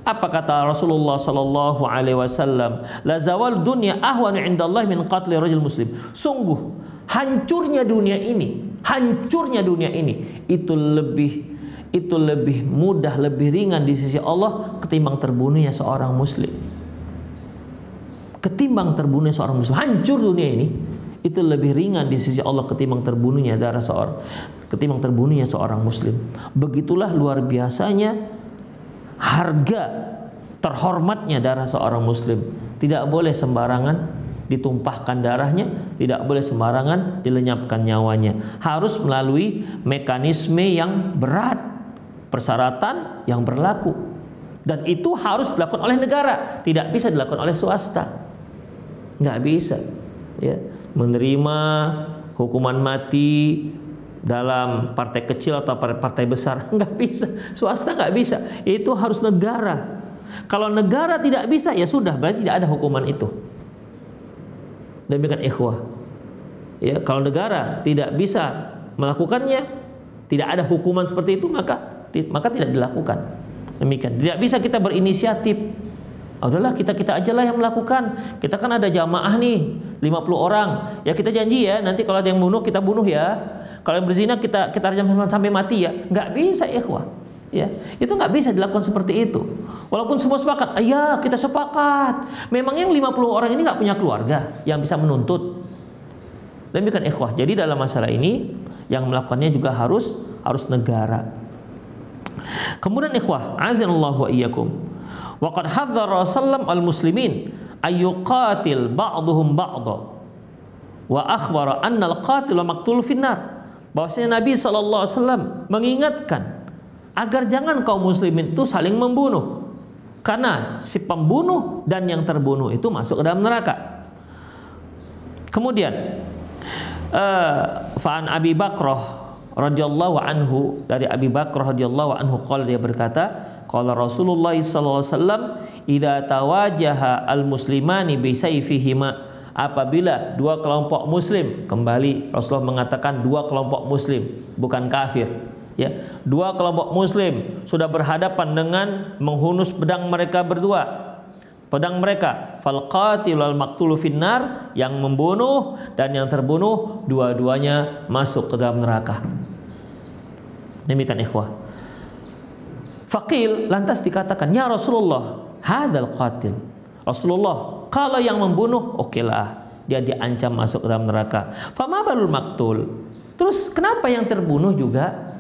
Apa kata Rasulullah sallallahu alaihi wasallam? La zawal dunya ahwanu indallahi min qatli rajul muslim. Sungguh hancurnya dunia ini itu lebih mudah, lebih ringan di sisi Allah ketimbang terbunuhnya seorang muslim. Ketimbang terbunuhnya seorang muslim, hancur dunia ini itu lebih ringan di sisi Allah ketimbang terbunuhnya seorang muslim. Begitulah luar biasanya harga terhormatnya darah seorang muslim. Tidak boleh sembarangan ditumpahkan darahnya, tidak boleh sembarangan dilenyapkan nyawanya. Harus melalui mekanisme yang berat, persyaratan yang berlaku. Dan itu harus dilakukan oleh negara, tidak bisa dilakukan oleh swasta. Nggak bisa, ya, menerima hukuman mati dalam partai kecil atau partai besar, nggak bisa. Swasta nggak bisa, itu harus negara. Kalau negara tidak bisa, ya sudah, berarti tidak ada hukuman itu. Demikian ikhwah. Ya, kalau negara tidak bisa melakukannya, tidak ada hukuman seperti itu, maka tidak dilakukan. Demikian. Tidak bisa kita berinisiatif. Udahlah, kita aja lah yang melakukan. Kita kan ada jamaah nih, 50 orang. Ya kita janji ya, nanti kalau ada yang bunuh, kita bunuh ya. Kalau yang berzina kita rajam sampai mati ya. Nggak bisa ikhwah. Ya, itu nggak bisa dilakukan seperti itu. Walaupun semua sepakat, ya kita sepakat. Memang yang 50 orang ini nggak punya keluarga yang bisa menuntut. Demikian ikhwah. Jadi dalam masalah ini yang melakukannya juga harus negara. Kemudian ikhwah, azanallahu wa iyyakum. Wa qad hadzara Rasulullah al-muslimin ayyuqatil ba'dhum ba'dha. Wa akhbara anna al-qatil wa maqtul finnar. Bahwasanya Nabi SAW mengingatkan agar jangan kaum muslimin itu saling membunuh, karena si pembunuh dan yang terbunuh itu masuk ke dalam neraka. Kemudian fa'an Abi Bakrah radhiyallahu anhu, dari Abi Bakrah radhiyallahu anhu qala, dia berkata, qala Rasulullah sallallahu alaihi wasallam, idza tawajaha al-muslimani bi sayfihima, apabila dua kelompok muslim, kembali Rasulullah mengatakan dua kelompok muslim, bukan kafir, ya. Dua kelompok muslim sudah berhadapan dengan menghunus pedang mereka berdua, pedang mereka, fal qatil wal maqtulu finnar, yang membunuh dan yang terbunuh dua-duanya masuk ke dalam neraka. Demikian ikhwah. Faqil, lantas dikatakan, ya Rasulullah, hadzal qatil. Rasulullah, kalau yang membunuh, okelah, dia diancam masuk ke dalam neraka. Fama balul maktul. Terus kenapa yang terbunuh juga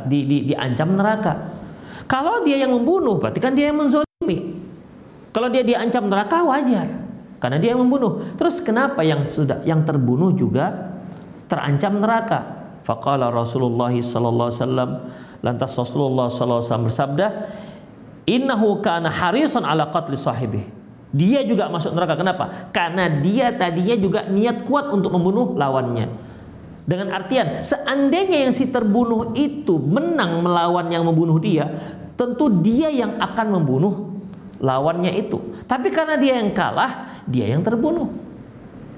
diancam neraka? Kalau dia yang membunuh, berarti kan dia yang menzolimi. Kalau dia diancam neraka, wajar, karena dia yang membunuh. Terus kenapa yang terbunuh juga terancam neraka? Faqala Rasulullah sallallahu alaihi wasallam, lantas Rasulullah sallallahu alaihi wasallam bersabda, innahu kana harisan ala qatli sahibi. Dia juga masuk neraka. Kenapa? Karena dia tadinya juga niat kuat untuk membunuh lawannya. Dengan artian, seandainya yang si terbunuh itu menang melawan yang membunuh dia, tentu dia yang akan membunuh lawannya itu. Tapi karena dia yang kalah, dia yang terbunuh.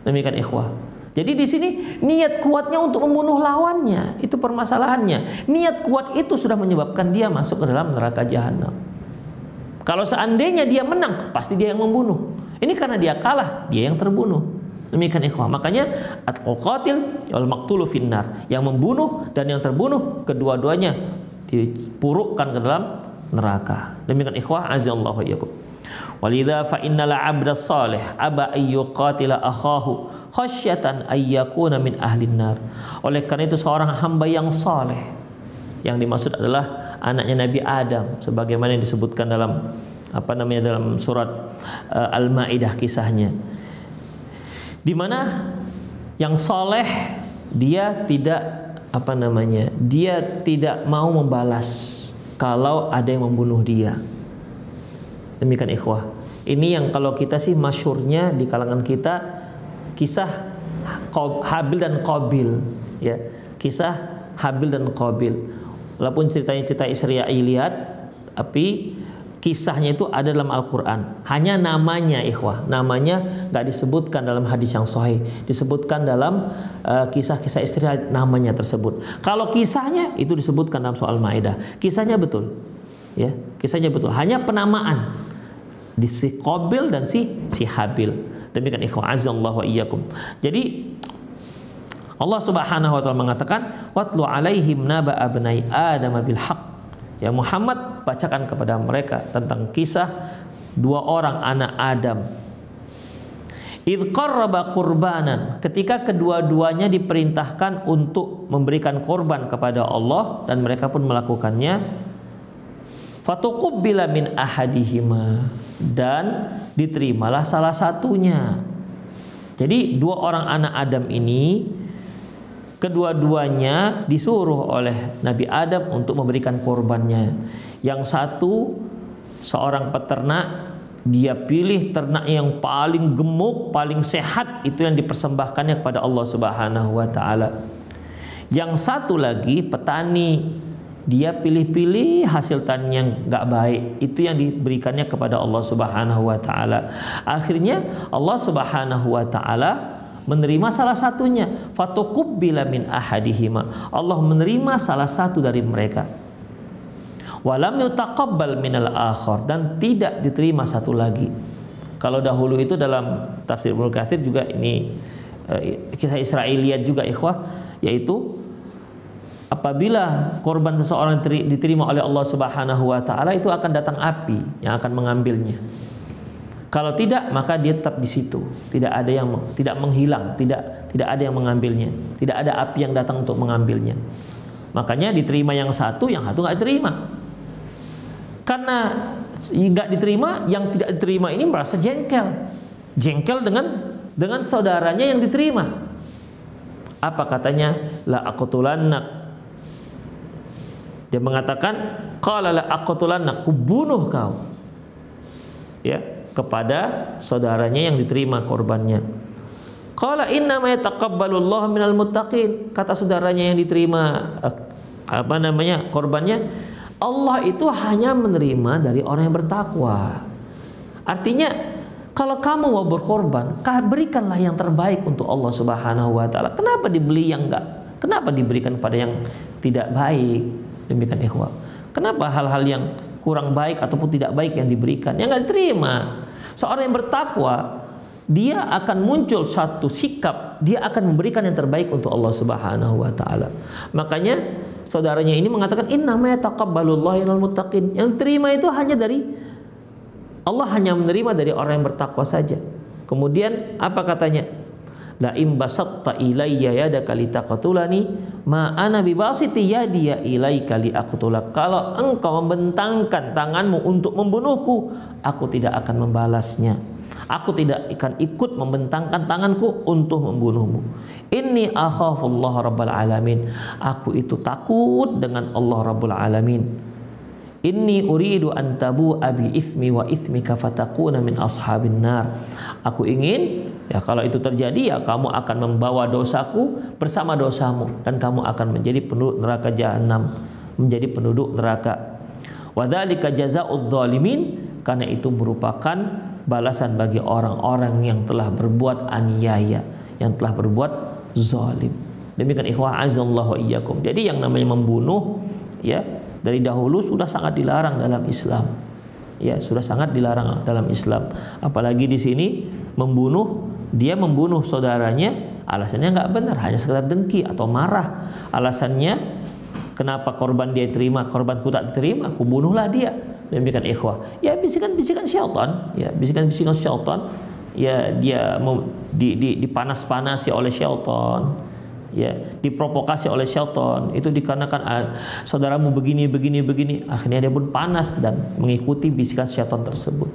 Demikian ikhwah. Jadi di sini niat kuatnya untuk membunuh lawannya, itu permasalahannya. Niat kuat itu sudah menyebabkan dia masuk ke dalam neraka jahanam. Kalau seandainya dia menang, pasti dia yang membunuh. Ini karena dia kalah, dia yang terbunuh. Demikian ikhwah. Makanya al-qatil wal maqtulu finnar, yang membunuh dan yang terbunuh kedua-duanya dipurukkan ke dalam neraka. Demikian ikhwah azallahu iyyakum. Walidha fa innal 'abda salih aba ayyuqatila akhahu khasyatan ayyakuna min ahlin nar. Oleh karena itu seorang hamba yang saleh, yang dimaksud adalah anaknya Nabi Adam, sebagaimana yang disebutkan dalam dalam surat Al-Maidah kisahnya, di mana yang saleh dia tidak dia tidak mau membalas kalau ada yang membunuh dia. Demikian ikhwah. Ini yang kalau kita sih masyhurnya di kalangan kita kisah Habil dan Qabil, ya. Kisah Habil dan Qabil. Walaupun ceritanya cerita Israiliyat, tapi kisahnya itu ada dalam Al-Quran. Hanya namanya ikhwah, namanya nggak disebutkan dalam hadis yang sahih, disebutkan dalam kisah-kisah Israiliyat namanya tersebut. Kalau kisahnya itu disebutkan dalam soal Maidah. Kisahnya betul, ya, kisahnya betul. Hanya penamaan di si Qabil dan si Habil. Demikian ikhwah azallahu wa iyyakum. Jadi Allah Subhanahu wa taala mengatakan watlu alaihim naba abnai adam bil haqq. Ya Muhammad, bacakan kepada mereka tentang kisah dua orang anak Adam. Idz qarraba qurbanan, ketika kedua-duanya diperintahkan untuk memberikan korban kepada Allah dan mereka pun melakukannya. Fatuqubbila min ahadihima, dan diterimalah salah satunya. Jadi dua orang anak Adam ini kedua-duanya disuruh oleh Nabi Adam untuk memberikan korbannya. Yang satu seorang peternak, dia pilih ternak yang paling gemuk, paling sehat, itu yang dipersembahkannya kepada Allah Subhanahu wa taala. Yang satu lagi petani, dia pilih-pilih hasil tani yang nggak baik, itu yang diberikannya kepada Allah Subhanahu wa taala. Akhirnya Allah Subhanahu wa taala menerima salah satunya. Fatuqubbila min ahadihima, Allah menerima salah satu dari mereka. Walam yutaqabbal minal akhar, dan tidak diterima satu lagi. Kalau dahulu itu dalam tafsir Ibnu Katsir juga ini kisah Israiliyat juga ikhwah, yaitu apabila korban seseorang diterima oleh Allah Subhanahu wa taala, itu akan datang api yang akan mengambilnya. Kalau tidak, maka dia tetap di situ. Tidak ada yang tidak menghilang, tidak ada yang mengambilnya. Tidak ada api yang datang untuk mengambilnya. Makanya diterima yang satu nggak diterima. Karena nggak diterima, yang tidak diterima ini merasa jengkel dengan saudaranya yang diterima. Apa katanya? La aqtulannak. Dia mengatakan, qala la aqtulannak, kubunuh kau. Ya, kepada saudaranya yang diterima korbannya. Qala inna ma yataqabbalullahu minal muttaqin. Kata saudaranya yang diterima korbannya, Allah itu hanya menerima dari orang yang bertakwa. Artinya kalau kamu mau berkorban, berikanlah yang terbaik untuk Allah Subhanahu wa taala. Kenapa dibeli yang enggak? Kenapa diberikan pada yang tidak baik? Demikian ikhwah. Kenapa hal-hal yang kurang baik ataupun tidak baik yang diberikan, yang enggak diterima? Seorang yang bertakwa, dia akan muncul satu sikap, dia akan memberikan yang terbaik untuk Allah Subhanahu wa taala. Makanya saudaranya ini mengatakan innama yataqabbalullahu minal muttaqin. Yang terima itu hanya dari Allah, hanya menerima dari orang yang bertakwa saja. Kemudian apa katanya? La in basatta ilayya yadaka litaqtulani ma ana bibasiti yadiya ilaika liaqtulak. Kalau engkau membentangkan tanganmu untuk membunuhku, aku tidak akan membalasnya. Aku tidak akan ikut membentangkan tanganku untuk membunuhmu. Inni akhafullah rabbal alamin. Aku itu takut dengan Allah Rabbul Alamin. Inni uridu an tabu'a bi ithmi wa ithmika fatakuna min ashabin nar. Aku ingin, ya kalau itu terjadi, ya kamu akan membawa dosaku bersama dosamu, dan kamu akan menjadi penduduk neraka jahanam, menjadi penduduk neraka. Wa dzalika jazaa'udz dzalimin, karena itu merupakan balasan bagi orang-orang yang telah berbuat aniaya, yang telah berbuat zalim. Demikian ikhwah azallahu iyyakum. Jadi yang namanya membunuh ya dari dahulu sudah sangat dilarang dalam Islam. Ya, sudah sangat dilarang dalam Islam. Apalagi di sini membunuh, dia membunuh saudaranya alasannya nggak benar, hanya sekedar dengki atau marah. Alasannya kenapa korban dia terima, korbanku tak diterima, aku bunuhlah dia. Demikian ikhwah. Ya bisikan-bisikan syaitan, ya bisikan-bisikan syaitan. Ya dia dipanas-panasi oleh syaitan, ya diprovokasi oleh syaitan. Itu dikarenakan saudaramu begini, akhirnya dia pun panas dan mengikuti bisikan syaitan tersebut,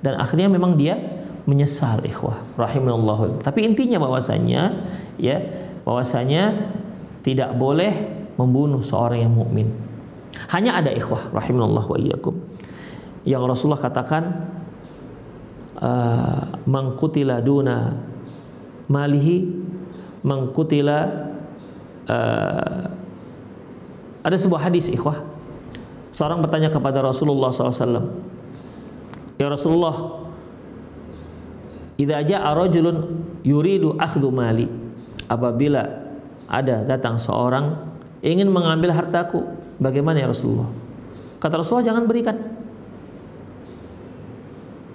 dan akhirnya memang dia menyesal ikhwah rahimallahu. Tapi intinya bahwasanya tidak boleh membunuh seorang yang mukmin. Hanya ada ikhwah rahimallahu wa iyyakum yang Rasulullah katakan, mangkutila duna malihi mangkutila. Ada sebuah hadis ikhwah, seorang bertanya kepada Rasulullah SAW, ya Rasulullah, idza jaa rajulun yuridu akhdhu mali, apabila ada datang seorang ingin mengambil hartaku, bagaimana ya Rasulullah? Kata Rasulullah, jangan berikan.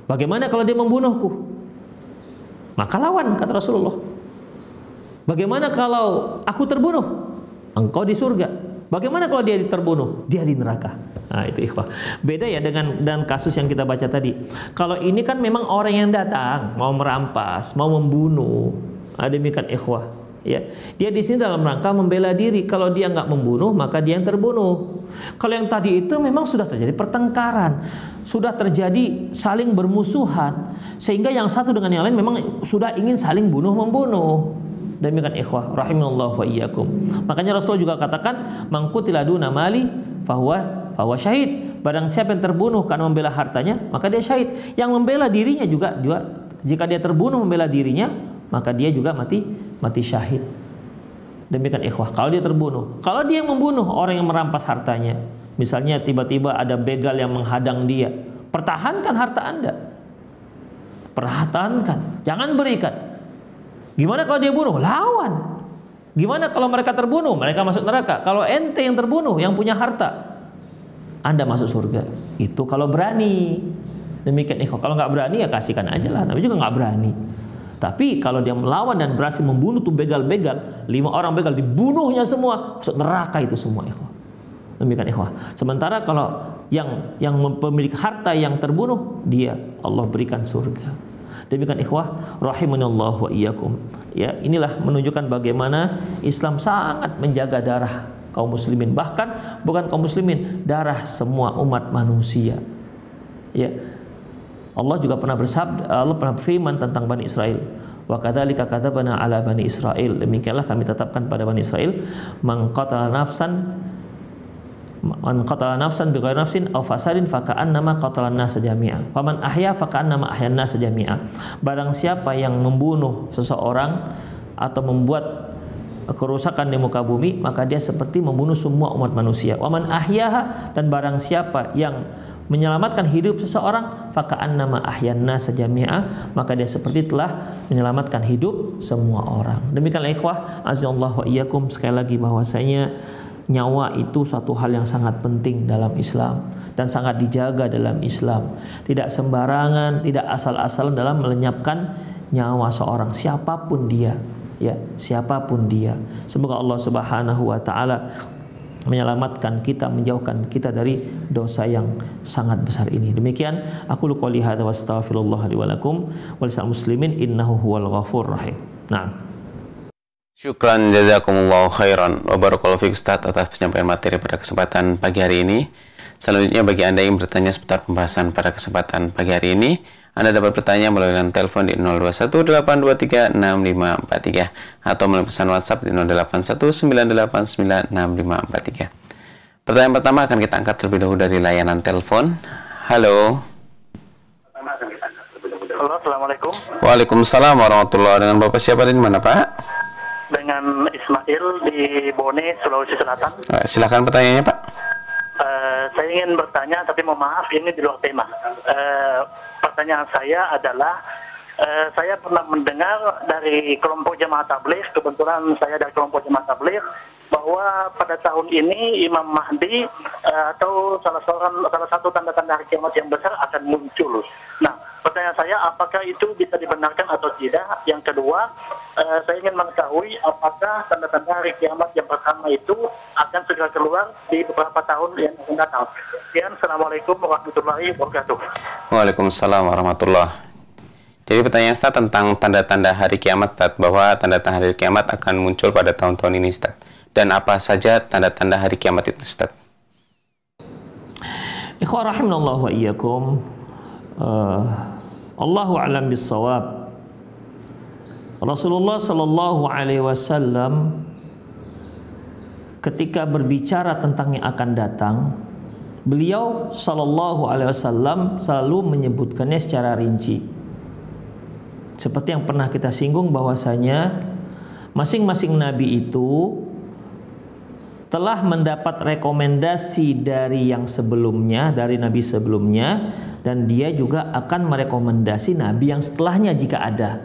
Bagaimana kalau dia membunuhku? Maka lawan, kata Rasulullah. Bagaimana kalau aku terbunuh? Engkau di surga. Bagaimana kalau dia terbunuh? Dia di neraka. Nah, itu ikhwah. Beda ya dengan kasus yang kita baca tadi. Kalau ini kan memang orang yang datang mau merampas, mau membunuh. Demikian ikhwah. Ya, dia di sini dalam rangka membela diri. Kalau dia nggak membunuh, maka dia yang terbunuh. Kalau yang tadi itu memang sudah terjadi pertengkaran, sudah terjadi saling bermusuhan, sehingga yang satu dengan yang lain memang sudah ingin saling bunuh membunuh. Demikian ikhwah rahimallahu wa iyyakum. Makanya Rasulullah juga katakan, mangkutila duna mali fahuwa syahid. Barang siapa yang terbunuh karena membela hartanya, maka dia syahid. Yang membela dirinya juga jika dia terbunuh membela dirinya, maka dia juga mati syahid. Demikian ikhwah, kalau dia terbunuh. Kalau dia yang membunuh orang yang merampas hartanya, misalnya tiba-tiba ada begal yang menghadang dia, pertahankan harta Anda. Pertahankan, jangan berikan. Gimana kalau dia bunuh? Lawan. Gimana kalau mereka terbunuh? Mereka masuk neraka. Kalau ente yang terbunuh, yang punya harta, Anda masuk surga. Itu kalau berani. Demikian ikhwah. Kalau nggak berani ya kasihkan aja lah. Tapi juga nggak berani. Tapi kalau dia melawan dan berhasil membunuh tuh begal-begal, 5 orang begal dibunuhnya semua, masuk neraka itu semua ikhwah. Demikian ikhwah. Sementara kalau yang pemilik harta yang terbunuh, dia Allah berikan surga. Demikian ikhwah rahimanallahu wa iyyakum. Ya, inilah menunjukkan bagaimana Islam sangat menjaga darah kaum muslimin, bahkan bukan kaum muslimin, darah semua umat manusia. Ya. Allah juga pernah bersabda, Allah pernah berfirman tentang Bani Israel, wa kadzalika katabana ala Bani Israel, demikianlah kami tetapkan pada Bani Israel, man qatala nafsan bighairi nafsin aw fasadin faka'annama qatalan nasa jami'a, faman ahya faka'annama ahyan nasa jami'a. Barang siapa yang membunuh seseorang atau membuat kerusakan di muka bumi, maka dia seperti membunuh semua umat manusia. Waman ahyaha, dan barang siapa yang menyelamatkan hidup seseorang, faka'annama ahyanna sajami'a, maka dia seperti telah menyelamatkan hidup semua orang. Demikianlah ikhwah azallahu wa iyyakum, sekali lagi bahwasanya nyawa itu suatu hal yang sangat penting dalam Islam dan sangat dijaga dalam Islam. Tidak sembarangan, tidak asal-asalan dalam melenyapkan nyawa seorang, siapapun dia, ya, siapapun dia. Semoga Allah Subhanahu wa taala menyelamatkan kita, menjauhkan kita dari dosa yang sangat besar ini. Demikian aku qouli hadza wa astaghfirullah li wa lakum wa lisal muslimin innahu huwal ghafurur rahim. Naam. Syukran jazakumullahu khairan wa barakallahu fiik Ustaz atas penyampaian materi pada kesempatan pagi hari ini. Selanjutnya bagi Anda yang bertanya seputar pembahasan pada kesempatan pagi hari ini, Anda dapat bertanya melalui telepon di 0218236543 atau melalui pesan WhatsApp di 0819896543. Pertanyaan pertama akan kita angkat terlebih dahulu dari layanan telepon. Halo. Halo, assalamualaikum. Waalaikumsalam warahmatullahi wabarakatuh. Dengan Bapak siapa dan di mana Pak? Dengan Ismail di Bone, Sulawesi Selatan. Silakan pertanyaannya Pak. Saya ingin bertanya, tapi mohon maaf ini di luar tema. Pertanyaan saya adalah Saya pernah mendengar dari kelompok jemaah tabligh, kebetulan saya dari kelompok jemaah tabligh, bahwa pada tahun ini Imam Mahdi atau salah satu tanda-tanda hari kiamat yang besar akan muncul. Nah, pertanyaan saya, apakah itu bisa dibenarkan atau tidak? Yang kedua, saya ingin mengetahui apakah tanda-tanda hari kiamat yang pertama itu akan segera keluar di beberapa tahun yang akan datang. Sekian, Assalamualaikum warahmatullahi wabarakatuh. Waalaikumsalam warahmatullahi. Jadi pertanyaan Ustaz tentang tanda-tanda hari kiamat, Ustaz, bahwa tanda-tanda hari kiamat akan muncul pada tahun-tahun ini, Ustaz. Dan apa saja tanda-tanda hari kiamat itu, Ustaz? Ikhwan rahimanallahu wa iyyakum. Allahu a'lam bis-shawab. Rasulullah sallallahu alaihi wasallam ketika berbicara tentang yang akan datang, beliau sallallahu alaihi wasallam selalu menyebutkannya secara rinci. Seperti yang pernah kita singgung bahwasanya masing-masing nabi itu telah mendapat rekomendasi dari yang sebelumnya, dari nabi sebelumnya, dan dia juga akan merekomendasi nabi yang setelahnya jika ada.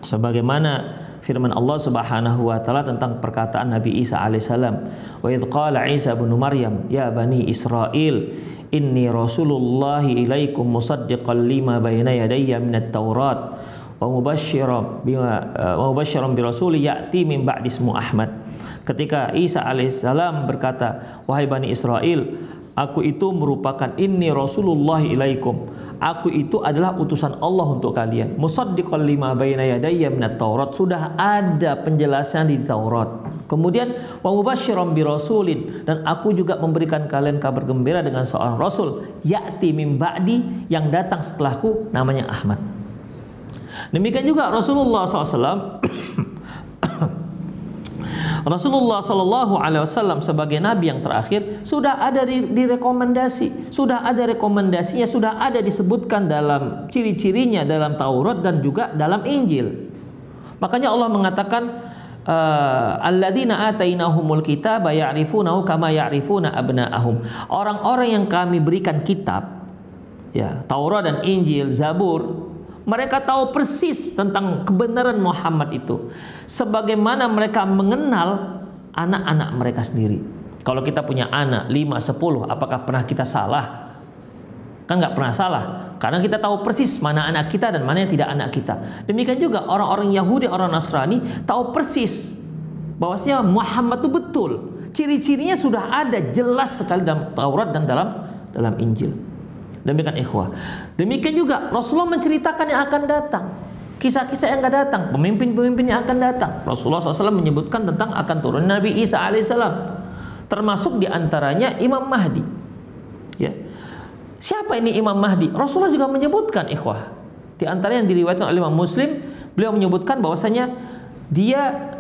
Sebagaimana firman Allah Subhanahu wa taala tentang perkataan Nabi Isa alaihissalam, wa idz qala Isa ibnu Maryam ya bani Israil inni rasulullahi ilaikum musaddiqan lima bayna yadayya minat taurat wa mubasysyiran bi rasulin ya'ti min ba'di ismu Ahmad. Ketika Isa alaihissalam berkata, wahai Bani Israel, aku itu merupakan inni rasulullahi ilaikum, aku itu adalah utusan Allah untuk kalian. Musaddiqan lima bayna yadayya minat taurat, sudah ada penjelasan di Taurat. Kemudian wa mubasysyiran bi rasulin, dan aku juga memberikan kalian kabar gembira dengan seorang rasul ya'ti min ba'di, yang datang setelahku, namanya Ahmad. Demikian juga Rasulullah SAW Rasulullah Shallallahu Alaihi Wasallam sebagai nabi yang terakhir sudah ada direkomendasi, sudah ada rekomendasinya, sudah ada disebutkan dalam ciri-cirinya dalam Taurat dan juga dalam Injil. Makanya Allah mengatakan alladzina atainahumul kitaba ya'rifunahu kama ya'rifuna abna'ahum. Orang-orang yang kami berikan kitab, ya, Taurat dan Injil, Zabur, mereka tahu persis tentang kebenaran Muhammad itu, sebagaimana mereka mengenal anak-anak mereka sendiri. Kalau kita punya anak 5, 10, apakah pernah kita salah? Kan nggak pernah salah, karena kita tahu persis mana anak kita dan mana yang tidak anak kita. Demikian juga orang-orang Yahudi, orang Nasrani tahu persis bahwasanya Muhammad itu betul. Ciri-cirinya sudah ada jelas sekali dalam Taurat dan dalam Injil. Demikian ikhwah. Demikian juga Rasulullah menceritakan yang akan datang, kisah-kisah yang akan datang, pemimpin-pemimpin yang akan datang. Rasulullah SAW menyebutkan tentang akan turun Nabi Isa alaihissalam, termasuk diantaranya Imam Mahdi. Ya. Siapa ini Imam Mahdi? Rasulullah juga menyebutkan ikhwah. Di antara yang diriwayatkan oleh Imam Muslim, beliau menyebutkan bahwasanya dia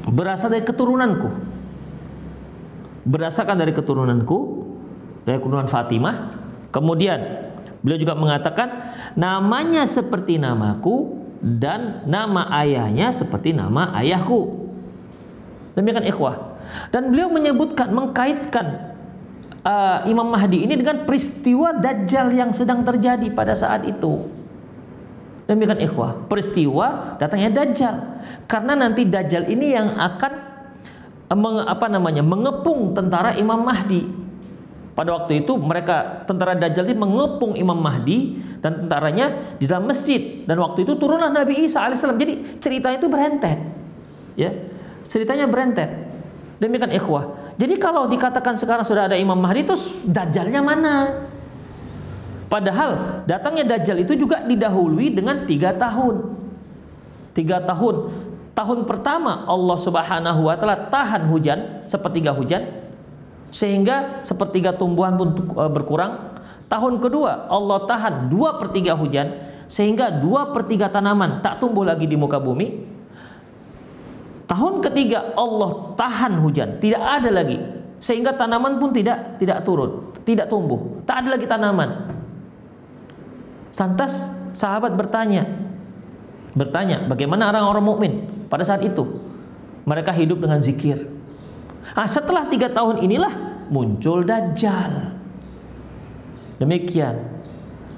berasal dari keturunanku, berdasarkan dari keturunanku, dari keturunan Fatimah. Kemudian beliau juga mengatakan namanya seperti namaku dan nama ayahnya seperti nama ayahku. Demikian ikhwah. Dan beliau menyebutkan, mengkaitkan Imam Mahdi ini dengan peristiwa Dajjal yang sedang terjadi pada saat itu. Demikian ikhwah, peristiwa datangnya Dajjal. Karena nanti Dajjal ini yang akan mengepung tentara Imam Mahdi. Pada waktu itu mereka, tentara Dajjal ini mengepung Imam Mahdi dan tentaranya di dalam masjid, dan waktu itu turunlah Nabi Isa alaihissalam. Jadi ceritanya itu berentet, ya, ceritanya berentet. Demikian ikhwah. Jadi kalau dikatakan sekarang sudah ada Imam Mahdi, terus Dajjalnya mana? Padahal datangnya Dajjal itu juga didahului dengan 3 tahun. 3 tahun. Tahun pertama Allah Subhanahu wa taala tahan hujan, sepertiga hujan, sehingga sepertiga tumbuhan pun berkurang. Tahun kedua Allah tahan 2/3 hujan, sehingga 2/3 tanaman tak tumbuh lagi di muka bumi. Tahun ketiga Allah tahan hujan, tidak ada lagi, sehingga tanaman pun tidak turun, tidak tumbuh, tak ada lagi tanaman. Lantas sahabat bertanya, bagaimana orang-orang mukmin pada saat itu? Mereka hidup dengan zikir. Setelah 3 tahun inilah muncul Dajjal. Demikian.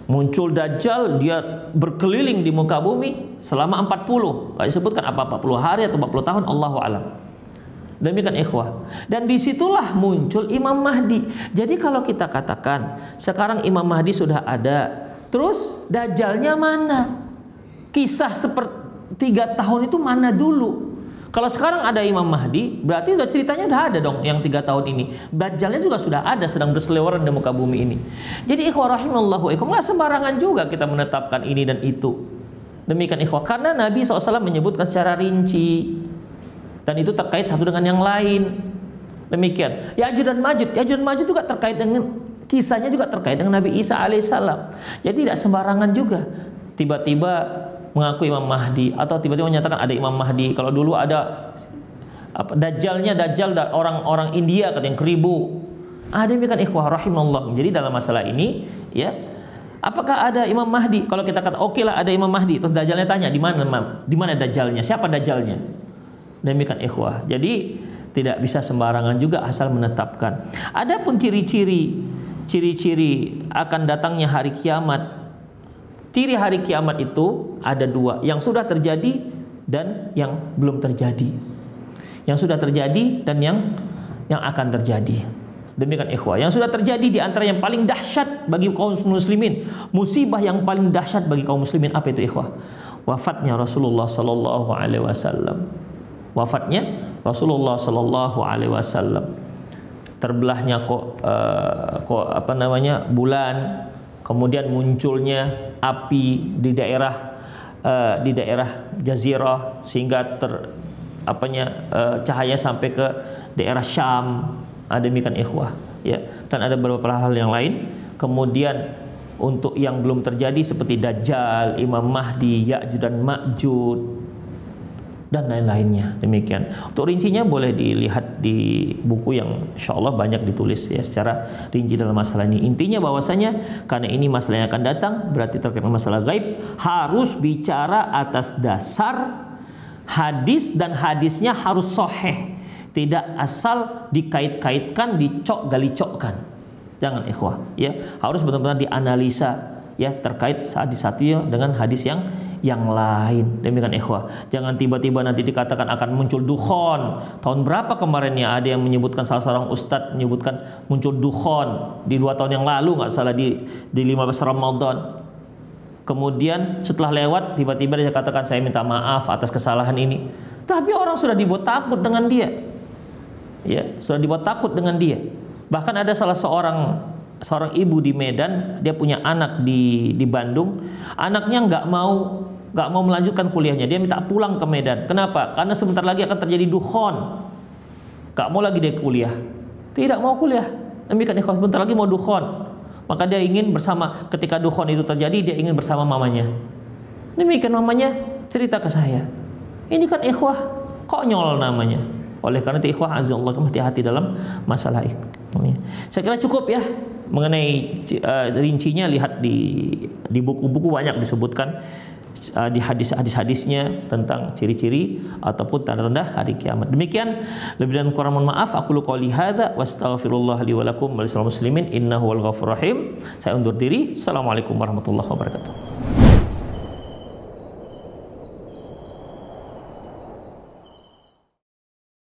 Muncul Dajjal, dia berkeliling di muka bumi selama 40. Nggak disebutkan apa 40 hari atau 40 tahun, Allahu alam. Demikian ikhwah. Dan disitulah muncul Imam Mahdi. Jadi kalau kita katakan sekarang Imam Mahdi sudah ada, terus Dajjalnya mana? Kisah seperti 3 tahun itu mana dulu? Kalau sekarang ada Imam Mahdi, berarti udah ceritanya udah ada dong yang 3 tahun ini. Dajjalnya juga sudah ada, sedang berseliweran di muka bumi ini. Jadi ikhwah rahimallahu ikhwah, nggak sembarangan juga kita menetapkan ini dan itu. Demikian ikhwah, karena Nabi SAW menyebutkan secara rinci, dan itu terkait satu dengan yang lain. Demikian. Ya'juj dan Ma'juj juga terkait dengan kisahnya, juga terkait dengan Nabi Isa alaihissalam. Jadi tidak sembarangan juga tiba-tiba mengaku Imam Mahdi atau tiba-tiba menyatakan ada Imam Mahdi. Kalau dulu ada Dajjal orang India katanya 1000. Demikian ikhwah rahimallahu. Jadi dalam masalah ini ya, apakah ada Imam Mahdi? Kalau kita kata oke lah ada Imam Mahdi, terus Dajjalnya tanya di mana Dajjalnya? Siapa Dajjalnya? Demikian ikhwah. Jadi tidak bisa sembarangan juga asal menetapkan. Adapun ciri-ciri akan datangnya hari kiamat. Ciri hari kiamat itu ada 2, yang sudah terjadi dan yang belum terjadi. Yang sudah terjadi dan yang akan terjadi. Demikian ikhwah. Yang sudah terjadi di antara yang paling dahsyat bagi kaum muslimin, musibah yang paling dahsyat bagi kaum muslimin, apa itu ikhwah? Wafatnya Rasulullah sallallahu alaihi wasallam. Wafatnya Rasulullah sallallahu alaihi wasallam. Terbelahnya bulan, kemudian munculnya api di daerah Jazirah sehingga cahaya sampai ke daerah Syam. Demikian ikhwah ya. Dan ada beberapa hal yang lain. Kemudian untuk yang belum terjadi seperti Dajjal, Imam Mahdi, Ya'juj dan Ma'juj dan lain-lainnya. Demikian. Untuk rincinya boleh dilihat di buku yang insyaallah banyak ditulis ya secara rinci dalam masalah ini. Intinya bahwasanya karena ini masalah yang akan datang, berarti terkait dengan masalah gaib, harus bicara atas dasar hadis dan hadisnya harus sahih. Tidak asal dikait-kaitkan, dicok-galicokkan. Jangan ikhwah ya. Harus benar-benar dianalisa ya terkait hadis satu dengan hadis yang lain. Demikian ikhwah. Jangan tiba-tiba nanti dikatakan akan muncul dukhon. Tahun berapa kemarin ya ada yang menyebutkan, salah seorang ustadz menyebutkan muncul dukhon di 2 tahun yang lalu nggak salah di 15 Ramadan. Kemudian setelah lewat tiba-tiba dia katakan saya minta maaf atas kesalahan ini. Tapi orang sudah dibuat takut dengan dia. Ya, sudah dibuat takut dengan dia. Bahkan ada salah seorang ibu di Medan, dia punya anak di Bandung. Anaknya nggak mau melanjutkan kuliahnya, dia minta pulang ke Medan. Kenapa? Karena sebentar lagi akan terjadi dukhon. Nggak mau lagi dia kuliah, tidak mau kuliah. Demikian ikhwan, sebentar lagi mau dukhon. Maka dia ingin ketika dukhon itu terjadi, dia ingin bersama mamanya. Demikian mamanya cerita ke saya. Ini kan ikhwah konyol namanya. Oleh karena itu ikhwah azza-Allah, hati-hati dalam masalah itu. Saya kira cukup ya. Mengenai rincinya lihat di buku-buku banyak disebutkan di hadisnya tentang ciri-ciri ataupun tanda-tanda hari kiamat. Demikian, lebih dan kurang mohon maaf. Aku qouli hadza wastaghfirullah li wa lakum wa lisal muslimin innahu wal ghafurur rahim. Saya undur diri. Assalamualaikum warahmatullahi wabarakatuh.